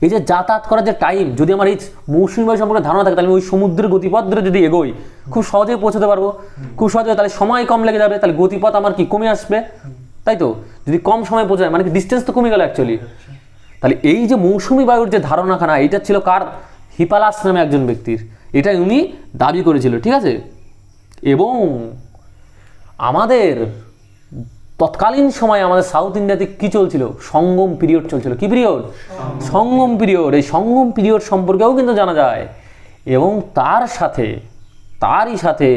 এই যে যাতায়াত করার যে টাইম, যদি আমার এই মৌসুমী বায়ু সম্পর্কে ধারণা থাকে তাহলে ওই সমুদ্রের গতিপথ ধরে যদি এগোই খুব সহজেই পৌঁছতে পারবো, খুব সহজে। তাহলে সময় কম লেগে যাবে, তাহলে গতিপথ আমার কি কমে আসবে, তাই তো? যদি কম সময় পৌঁছায় মানে কি ডিস্টেন্স তো কমে গেল অ্যাকচুয়ালি। তাহলে এই যে মৌসুমী বায়ুর যে ধারণাখানা, এটা ছিল কার? হিপালাস নামে একজন ব্যক্তির। এটা উনি দাবি করেছিল। ঠিক আছে, এবং আমাদের তৎকালীন সময়ে আমাদের সাউথ ইন্ডিয়াতে কি চলছিল? সঙ্গম পিরিয়ড চলছিল। কি পিরিয়ড? সঙ্গম পিরিয়ড। এই সঙ্গম পিরিয়ড সম্পর্কেও কিন্তু জানা যায়। এবং তারই সাথে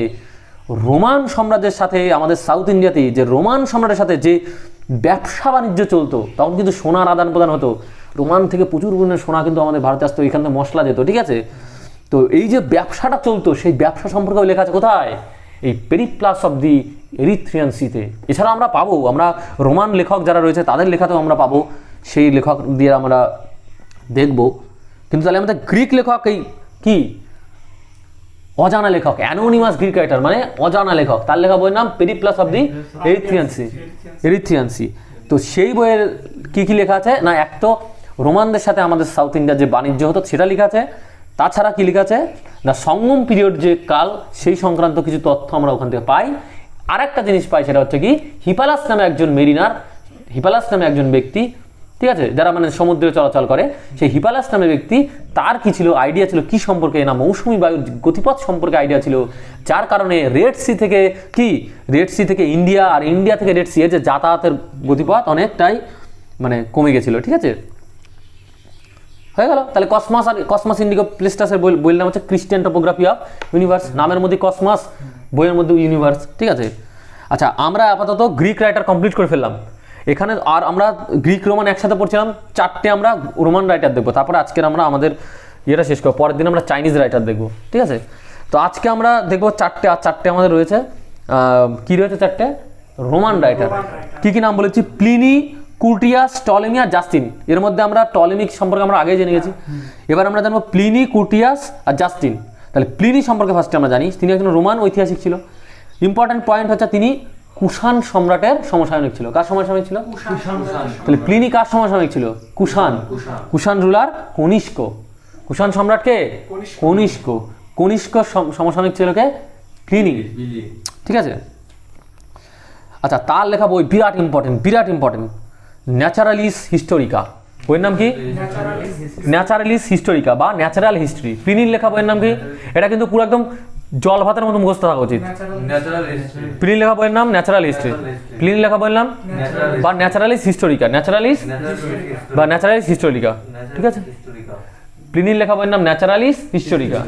রোমান সাম্রাজ্যের সাথে আমাদের সাউথ ইন্ডিয়াতে যে রোমান সম্রাটের সাথে যে ব্যবসা বাণিজ্য চলতো, তখন কিন্তু সোনার আদান প্রদান হতো। রোমান থেকে প্রচুর পরিমাণে সোনা কিন্তু আমাদের ভারতে আসতো, এখান থেকে মশলা যেত। ঠিক আছে, তো এই যে ব্যবসাটা চলতো, সেই ব্যবসা সম্পর্কেও লেখা আছে কোথায়? এই পেরিপ্লাস অফ দি এরিথ্রিয়ান সিতে। এছাড়া আমরা পাবো, আমরা রোমান লেখক যারা রয়েছে তাদের লেখাতেও আমরা পাবো, সেই লেখক দিয়ে আমরা দেখব। কিন্তু তাহলে আমাদের গ্রিক লেখক এই কি? অজানা লেখক, অ্যানোনিমাস গ্রিক রাইটার, মানে অজানা লেখক, তার লেখা বইয়ের নাম periplus of the Erythraean sea. তো সেই বইয়ের কি কি লেখা আছে না? এক তো রোমানদের সাথে আমাদের সাউথ ইন্ডিয়ার যে বাণিজ্য হতো সেটা লেখা আছে, তাছাড়া কি লেখা আছে না সঙ্গম পিরিয়ড যে কাল, সেই সংক্রান্ত কিছু তথ্য আমরা ওখান থেকে পাই। আর একটা জিনিস পাই, সেটা হচ্ছে কি হিপালাস নামে একজন মেরিনার, হিপালাস নামে একজন ব্যক্তি, ঠিক আছে, যারা মানে সমুদ্রে চলাচল করে, সেই হিপালাস নামে ব্যক্তি, তার কি ছিল আইডিয়া ছিল কি সম্পর্কে না মৌসুমী বায়ুর গতিপথ সম্পর্কে আইডিয়া ছিল, যার কারণে রেড সি থেকে ইন্ডিয়া আর ইন্ডিয়া থেকে রেড সি এর যে যাতায়াতের গতিপথ অনেকটাই মানে কমে গেছিল। ঠিক আছে, হয়ে গেল। তাহলে কসমস ইন্ডিগো প্লেস্টাসের বইয়ের নাম হচ্ছে ক্রিস্টিয়ান টোপোগ্রাফি অফ ইউনিভার্স। নামের মধ্যে কসমস, বইয়ের মধ্যে ইউনিভার্স। ঠিক আছে, আচ্ছা আমরা আপাতত গ্রিক রাইটার কমপ্লিট করে ফেললাম এখানে। আর আমরা গ্রিক রোমান একসাথে পড়ছিলাম, 4টে আমরা রোমান রাইটার দেখবো, তারপরে আজকের আমরা আমাদের ইয়েটা শেষ করবো, পরের দিন আমরা চাইনিজ রাইটার দেখবো। ঠিক আছে, তো আজকে আমরা দেখবো চারটে, আর চারটে আমাদের রয়েছে। কি রয়েছে চারটে? Roman writer. কি কি নাম বলেছি? প্লিনি, কুর্টিয়াস, টলেমি আর জাস্টিন। এর মধ্যে আমরা টলেমি সম্পর্কে আমরা আগেই জেনে গেছি। এবার আমরা জানবো প্লিনি, কুর্টিয়াস আর জাস্টিন। তাহলে প্লিনি সম্পর্কে ফার্স্টে আমরা জানি, তিনি একজন রোমান ঐতিহাসিক ছিল। ইম্পর্টেন্ট পয়েন্ট হচ্ছে তিনি কুষাণ সম্রাটের সমসাময়িক ছিল। কার সমসাময়িক ছিল? তাহলে প্লিনি কার সমসাময়িক ছিল? কুষাণ। কুষাণ রুলার কনিষ্ক। কুষাণ সম্রাটকে কনিষ্ক। কনিষ্ক সমসাময়িক ছিল কে? প্লিনি। ঠিক আছে। আচ্ছা, তার লেখা বই বিরাট ইম্পর্টেন্ট, ন্যাচারালিস হিস্টোরিকা। বইয়ের নাম কি? ন্যাচারালিস হিস্টোরিকা বা ন্যাচারাল হিস্ট্রি। প্লিনির লেখা বইয়ের নাম কি? এটা কিন্তু পুরো একদম জল ভাতের মতো মুখস্থ থাকা উচিত। প্লিনির লেখা বইয়ের নাম ন্যাচারাল হিস্ট্রি। প্লিনির লেখা বইয়ের নাম বা ন্যাচারালিস হিস্টোরিকা, ন্যাচারালিস বা ন্যাচারালিস হিস্টোরিকা। ঠিক আছে। প্লিনির লেখা বইয়ের নাম ন্যাচারালিস হিস্টোরিকা,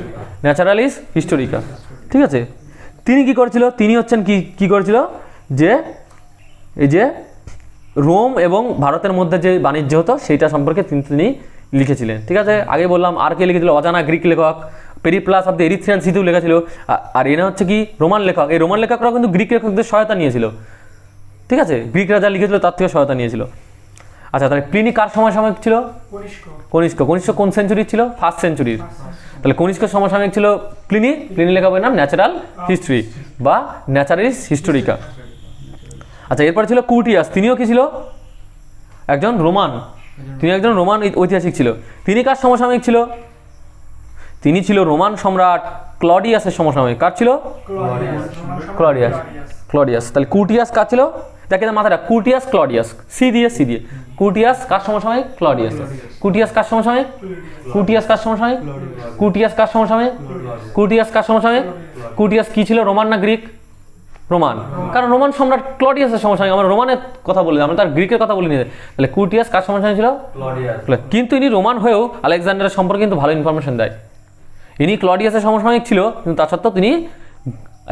ন্যাচারালিস হিস্টোরিকা। ঠিক আছে। তিনি কি করেছিল? তিনি হচ্ছেন কি করেছিল, যে এই যে রোম এবং ভারতের মধ্যে যে বাণিজ্য হতো সেইটা সম্পর্কে তিনি লিখেছিলেন। ঠিক আছে। আগে বললাম আর কে লিখেছিল? অজানা গ্রিক লেখক periplus of the Erythraean Sidhu লেখা আর এনা হচ্ছে কি? রোমান লেখক। এই রোমান লেখকরা কিন্তু গ্রিক লেখকদের সহায়তা নিয়েছিল। ঠিক আছে। গ্রিকরা যা লিখেছিল তার থেকে সহায়তা নিয়েছিল। আচ্ছা, তাহলে প্লিনি কার সমসাময়িক ছিল? কনিষ্ক। কনিষ্ক কোন সেঞ্চুরি ছিল? 1st সেঞ্চুরির। তাহলে কনিষ্ক সমসাময়িক ছিল প্লিনি। প্লিনি লেখা বইয়ের নাম ন্যাচারাল হিস্ট্রি বা ন্যাচারালিস হিস্টোরিকা। আচ্ছা, এরপরে ছিল কুর্টিয়াস। তিনিও কি ছিল? একজন রোমান। তিনি একজন রোমান ঐতিহাসিক ছিল। তিনি কার সমসাময়িক ছিল? তিনি ছিল রোমান সম্রাট ক্লডিয়াসের সমসাময়িক। কার ছিল? ক্লডিয়াস। তাহলে কুর্টিয়াস কার ছিল? দেখে মাথাটা, কুর্টিয়াস ক্লডিয়াস, সি দিয়ে কুর্টিয়াস কার সমসাময়িক? ক্লডিয়াস। কুর্টিয়াস কার সমসাময়িক? কুর্টিয়াস কার সমসাময়িক? কুর্টিয়াস কার সমসাময়িক? কুর্টিয়াস কার সমসাময়িক? কুর্টিয়াস কি ছিল? রোমান না গ্রিক? রোমান। কারণ রোমান সম্রাট ক্লডিয়াসের সমসাময়িক। আমরা রোমানের কথা বলি, আমরা তার গ্রিকের কথা বলিনি। তাহলে কুর্টিয়াস কার সমসাময়িক ছিল? কিন্তু ইনি রোমান হয়েও আলেকজান্ডারের সম্পর্কে কিন্তু ভালো ইনফরমেশন দেয়। ইনি ক্লডিয়াসের সমসাময়িক ছিল, কিন্তু তা সত্ত্বেও তিনি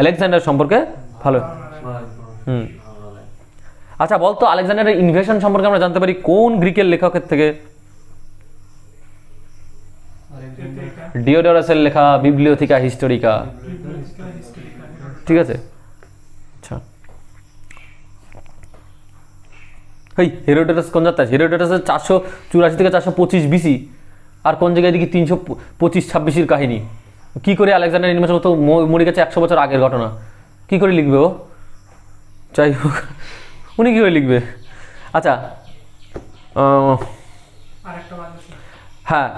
আলেকজান্ডার সম্পর্কে ভালো। আচ্ছা, বলতো আলেকজান্ডারের ইনভেশন সম্পর্কে আমরা জানতে পারি কোন গ্রিকের লেখকের থেকে? ডিওডোরাসের লেখা বিবলিওথিকা হিস্টোরিকা। ঠিক আছে। আচ্ছা, হেরোডোটাস কোন যাত্রা? হেরোডোটাসের 484 থেকে 425 বিসি। আর কোন জায়গায় দেখি 325-26 কাহিনী। কি করে আলেকজান্ডার ইনভেশন? তো মরে গেছে 100 বছর আগের ঘটনা। কি করে লিখবে ও? যাই হোক, উনি কি করে লিখবে? আচ্ছা, হ্যাঁ,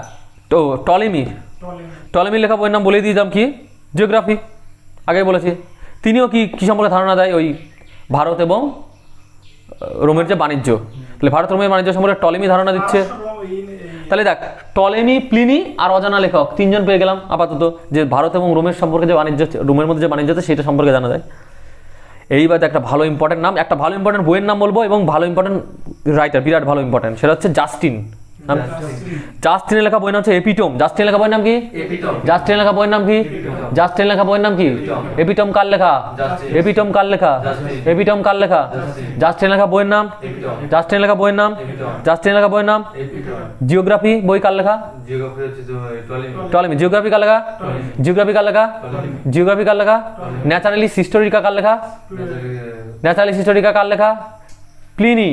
তো টলেমি লেখা বইয়ের নাম বলে দিয়েছিলাম কি? জিওগ্রাফি। আগে বলেছি। তিনিও কি সম্পর্কে ধারণা দেয়? ওই ভারত এবং রোমের যে বাণিজ্য। তাহলে ভারত রোমের বাণিজ্য সম্পর্কে টলেমি ধারণা দিচ্ছে। তাহলে দেখ, টলেমি, প্লিনি আর অজানা লেখক, তিনজন পেয়ে গেলাম আপাতত, যে ভারত এবং রোমের সম্পর্কে যে বাণিজ্য, রোমের মধ্যে যে বাণিজ্য আছে সেটা সম্পর্কে জানা যায়। এইবার একটা ভালো ইম্পর্টেন্ট নাম, একটা ভালো ইম্পর্টেন্ট বইয়ের নাম বলবো এবং ভালো ইম্পর্টেন্ট রাইটার, বিরাট ভালো ইম্পর্টেন্ট, সেটা হচ্ছে জাস্টিন। জাস্টিনের লেখা বইয়ের নাম হচ্ছে এপিটম। জাস্টিনের লেখা বইয়ের নাম কি? জাস্টিনের লেখা বইয়ের নাম কি? জাস্টিনের লেখা বইয়ের নাম কি? এপিটম কার লেখা? এপিটম কার লেখা? এপিটম কার লেখা? জাস্টিনের লেখা বইয়ের নাম? জাস্টিনের লেখা বইয়ের নাম? জাস্টিনের লেখা বইয়ের নাম? জিওগ্রাফি বই কার লেখা? টলেমি। জিওগ্রাফি কার লেখা? জিওগ্রাফি কার লেখা? জিওগ্রাফি কার লেখা? ন্যাচারালিস হিস্টোরিকা কার লেখা? ন্যাচারালিস হিস্টোরিকা কার লেখা? প্লিনি।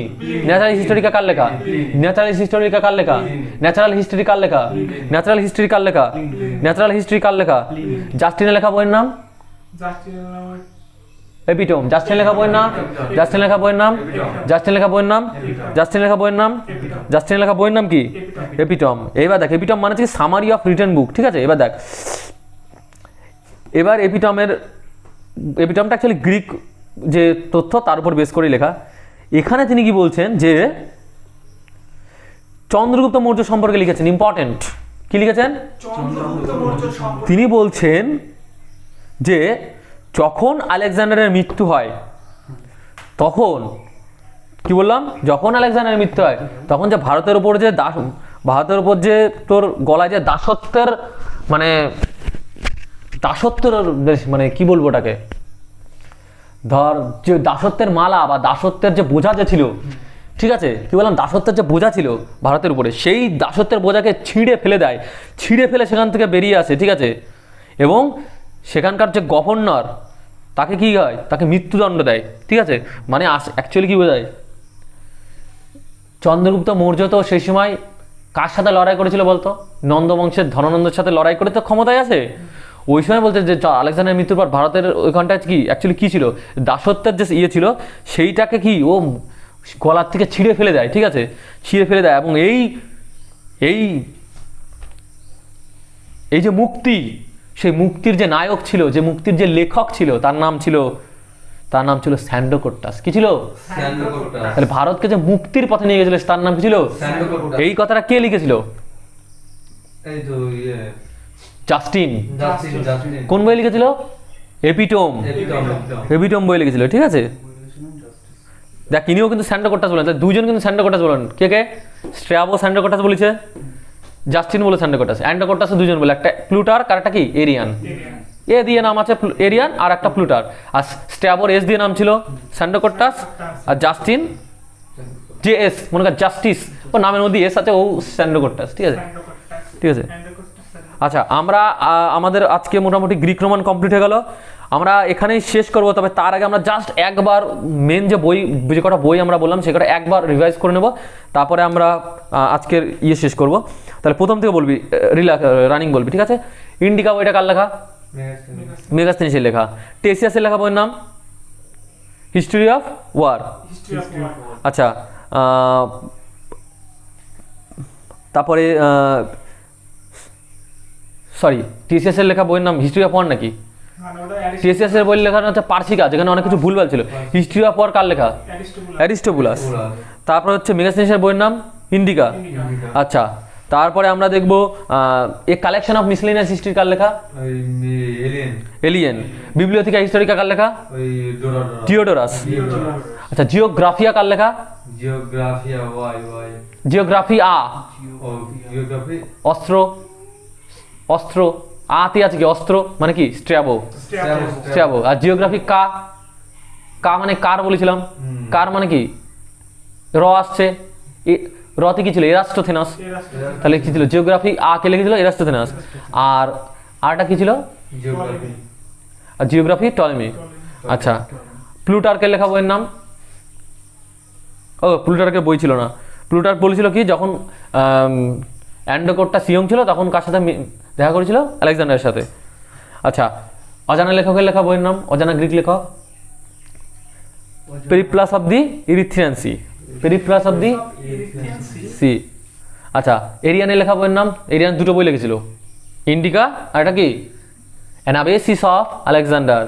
ন্যাচারাল হিস্টোরিকা কার লেখা? ন্যাচারাল হিস্টোরিকা কার লেখা? ন্যাচারাল হিস্ট্রি কার লেখা? ন্যাচারাল হিস্ট্রি কার লেখা? ন্যাচারাল হিস্ট্রি কার লেখা? জাস্টিনের লেখা বইয়ের নাম? এপিটম। জাস্টিনের লেখা বইয়ের নাম? জাস্টিনের লেখা বইয়ের নাম? জাস্টিনের লেখা বইয়ের নাম? জাস্টিনের লেখা বইয়ের নাম? জাস্টিনের লেখা বইয়ের নাম কি? এপিটম। এবার দেখ, এপিটম মানে হচ্ছে সামারি অফ রিটেন বুক। ঠিক আছে। এবার দেখ, এবার এপিটমটা অ্যাকচুয়ালি গ্রিক যে তথ্য তার উপর বেস করে লেখা। এখানে তিনি কি বলছেন, যে চন্দ্রগুপ্ত মৌর্য সম্পর্কে লিখেছেন। ইম্পর্টেন্ট। কি লিখেছেন? তিনি বলছেন যে যখন আলেকজান্ডারের মৃত্যু হয়, তখন কি বললাম, যখন আলেকজান্ডারের মৃত্যু হয় তখন যে ভারতের উপর যে তোর গলায় যে দাসত্বের মানে কি বলবো ওটাকে, ধর যে দাসত্বের মালা বা দাসত্বের যে বোঝা যে ছিল, ঠিক আছে, কি বললাম, দাসত্বের যে বোঝা ছিল ভারতের উপরে, সেই দাসত্বের বোঝাকে ছিঁড়ে ফেলে দেয়, ছিঁড়ে ফেলে সেখান থেকে বেরিয়ে আসে। ঠিক আছে। এবং সেখানকার যে গভর্নর তাকে কি হয়, তাকে মৃত্যুদণ্ড দেয়, ঠিক আছে। মানে অ্যাকচুয়ালি কি বোঝায়, চন্দ্রগুপ্ত মৌর্য তো সেই সময় কার সাথে লড়াই করেছিল বলতো, নন্দবংশের ধননন্দের সাথে লড়াই করে তো ক্ষমতায় আছে। ওই সময় বলতে যে আলেকজান্ডারের মৃত্যুর পর ভারতের ওইখানটায় কি অ্যাকচুয়ালি কী ছিল, দাসত্বের যে ইয়ে ছিল সেইটাকে কি ও গলার থেকে ছিঁড়ে ফেলে দেয়, ঠিক আছে, ছিঁড়ে ফেলে দেয়। এবং এই এই এই যে মুক্তি, সেই মুক্তির যে নায়ক ছিল, যে মুক্তির যে লেখক ছিল, তার নাম ছিল স্যান্ডোকোট্টাস। কি ছিল? স্যান্ডোকোট্টাস। তাহলে ভারতকে যে মুক্তির পথে নিয়ে গেছিল তার নাম কি ছিল? স্যান্ডোকোট্টাস। এই কথাটা কে লিখেছিল? এই তো ইয়ে জাস্টিন। জাস্টিন কোন বই লিখেছিল? এপিটোম। এপিটোম বই লিখেছিল, ঠিক আছে। দেখ, ইনিও কিন্তু স্যান্ডোকোট্টাস বলেন, দুজন কিন্তু স্যান্ডোকোট্টাস বলেন। কে কে? স্ট্র্যাবো স্যান্ডোকোট্টাস বলেছে, জাস্টিন বলে স্যান্ডোকোট্টাস। অ্যান্ডোকোট্টাস দুজন বলে, একটা প্লুটার আর একটা কি এরিয়ান। এ দিয়ে নাম আছে এরিয়ান, আর একটা প্লুটার। আর স্ট্র্যাবোর এস দিয়ে নাম ছিল স্যান্ডোকোট্টাস, আর জাস্টিন যে এস, মনে কর জাস্টিস, ও নামের মধ্যে এস আছে, ও স্যান্ডোকোট্টাস, ঠিক আছে, ঠিক আছে। আচ্ছা, আমরা আমাদের আজকে মোটামুটি গ্রিক রোমান কমপ্লিট হয়ে গেল, আমরা এখানেই শেষ করব। তবে তার আগে আমরা জাস্ট একবার মেন যে বই, যে কটা বই আমরা বললাম সে কটা একবার রিভাইজ করে নেব, তারপরে আমরা আজকের ইয়ে শেষ করব। তাহলে প্রথম থেকে বলবি, রানিং বলবি, ঠিক আছে। ইন্ডিকা বইটা কার লেখা? মেগাস্থেনিসের লেখা। টেসিয়াসের লেখা বইয়ের নাম হিস্ট্রি অফ ওয়ার। আচ্ছা, তারপরে সরি, টিসিএসের লেখা বইয়ের নাম হিস্ট্রি অফ ওয়ার নাকি? টিসিএসের বইয়ের লেখা হচ্ছে পার্সিকা, যেখানে অনেক কিছু ভুলভাল ছিল। হিস্ট্রি অফ ওয়ার কার লেখা? অ্যারিস্টোবুলাস। তারপর হচ্ছে মেগাস্থেনিসের বইয়ের নাম ইন্ডিকা। আচ্ছা, তারপরে আমরা দেখব এ কালেকশন অফ মিসলেনিয়াস হিস্ট্রি কার লেখা? এলিয়েন। বিবলিওথিকা হিস্টোরিকা কার লেখা? থিওডোরাস। আচ্ছা, জিওগ্রাফিয়া কার লেখা? জিওগ্রাফিয়া। অস্ত্র, অস্ত্র আতে আছে কি? অস্ত্র মানে কি? স্ট্র্যাবো। স্ট্র্যাবো। আর জিওগ্রাফি কা, কা মানে কার বলেছিলাম, কার মানে কি? র আসছে, রতে কি ছিল? এরাস্টোথেনাস। তাহলে কি ছিল? জিওগ্রাফি আ কে লিখেছিল? এরাস্টোথেনাস। আর আরটা কি ছিল? আর জিওগ্রাফি টলেমি। আচ্ছা, প্লুটার্কের লেখা বইয়ের নাম? ও, প্লুটার্কের বই ছিল না। প্লুটার্ক বলেছিল কি, যখন অ্যান্ডোকোট্টাস ইয়ং ছিল তখন কার সাথে দেখা করেছিল? আলেকজান্ডারের সাথে। আচ্ছা, অজানা লেখকের লেখা বইয়ের নাম? অজানা গ্রিক লেখক? Periplus of the Erythraean sea. Periplus of the sea. আচ্ছা, এরিয়ানের লেখা বইয়ের নাম? এরিয়ান দুটো বই লিখেছিল, ইন্ডিকা আর একটা কি? অ্যানাবেসিস অফ আলেকজান্ডার।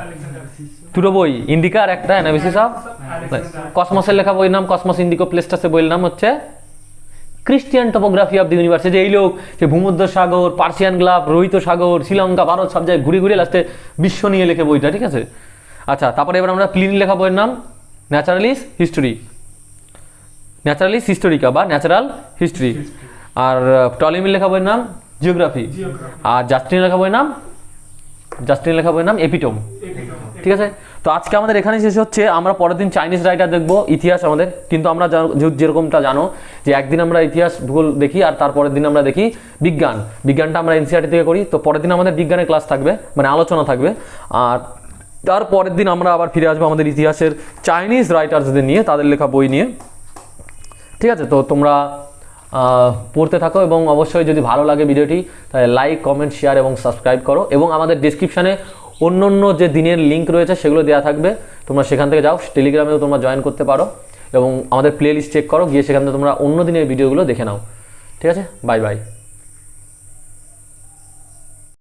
দুটো বই, ইন্ডিকা আর একটা অ্যানাবেসিস অফ। কসমসের লেখা বইয়ের নাম? কসমস ইন্ডিকো প্লেস্টাসের বইয়ের নাম হচ্ছে Christian topography of the universe. যে এই লোক যে ভূমধ্য সাগর, পার্সিয়ান গ্লাফ, রোহিত সাগর, শ্রীলঙ্কা, ভারত সব জায়গায় ঘুরে ঘুরে লাস্টে বিশ্ব নিয়ে লেখে বইটা, ঠিক আছে। আচ্ছা, তারপরে এবার আমরা প্লিনি লেখা বইয়ের নাম? ন্যাচারালিস হিস্টোরি, ন্যাচারালিস হিস্টোরিকা বা ন্যাচারাল হিস্ট্রি। আর টলেমির লেখা বইয়ের নাম? জিওগ্রাফি। আর জাস্টিনের লেখা বইয়ের নাম? জাস্টিনের লেখা বইয়ের নাম এপিটোম, ঠিক আছে। তো আজকে আমাদের এখানে শেষ হচ্ছে। আমরা পরের দিন চাইনিজ রাইটার দেখবো, ইতিহাস আমাদের। কিন্তু আমরা যেরকমটা জানো যে একদিন আমরা ইতিহাস ভূগোল দেখি আর তারপরের দিন আমরা দেখি বিজ্ঞান। বিজ্ঞানটা আমরা এনসিইআরটি থেকে করি। তো পরের দিন আমাদের বিজ্ঞানের ক্লাস থাকবে, মানে আলোচনা থাকবে। আর তারপরের দিন আমরা আবার ফিরে আসবো আমাদের ইতিহাসের চাইনিজ রাইটার্সদের নিয়ে, তাদের লেখা বই নিয়ে, ঠিক আছে। তো তোমরা পড়তে থাকো এবং অবশ্যই যদি ভালো লাগে ভিডিওটি তাহলে লাইক, কমেন্ট, শেয়ার এবং সাবস্ক্রাইব করো। এবং আমাদের ডেসক্রিপশানে অন্য যে দিনের লিঙ্ক রয়েছে সেগুলো দেওয়া থাকবে, তোমরা সেখান থেকে যাও। টেলিগ্রামেও তোমরা জয়েন করতে পারো এবং আমাদের প্লে লিস্ট চেক করো, গিয়ে সেখান থেকে তোমরা অন্য দিনের ভিডিওগুলো দেখে নাও, ঠিক আছে। Bye bye.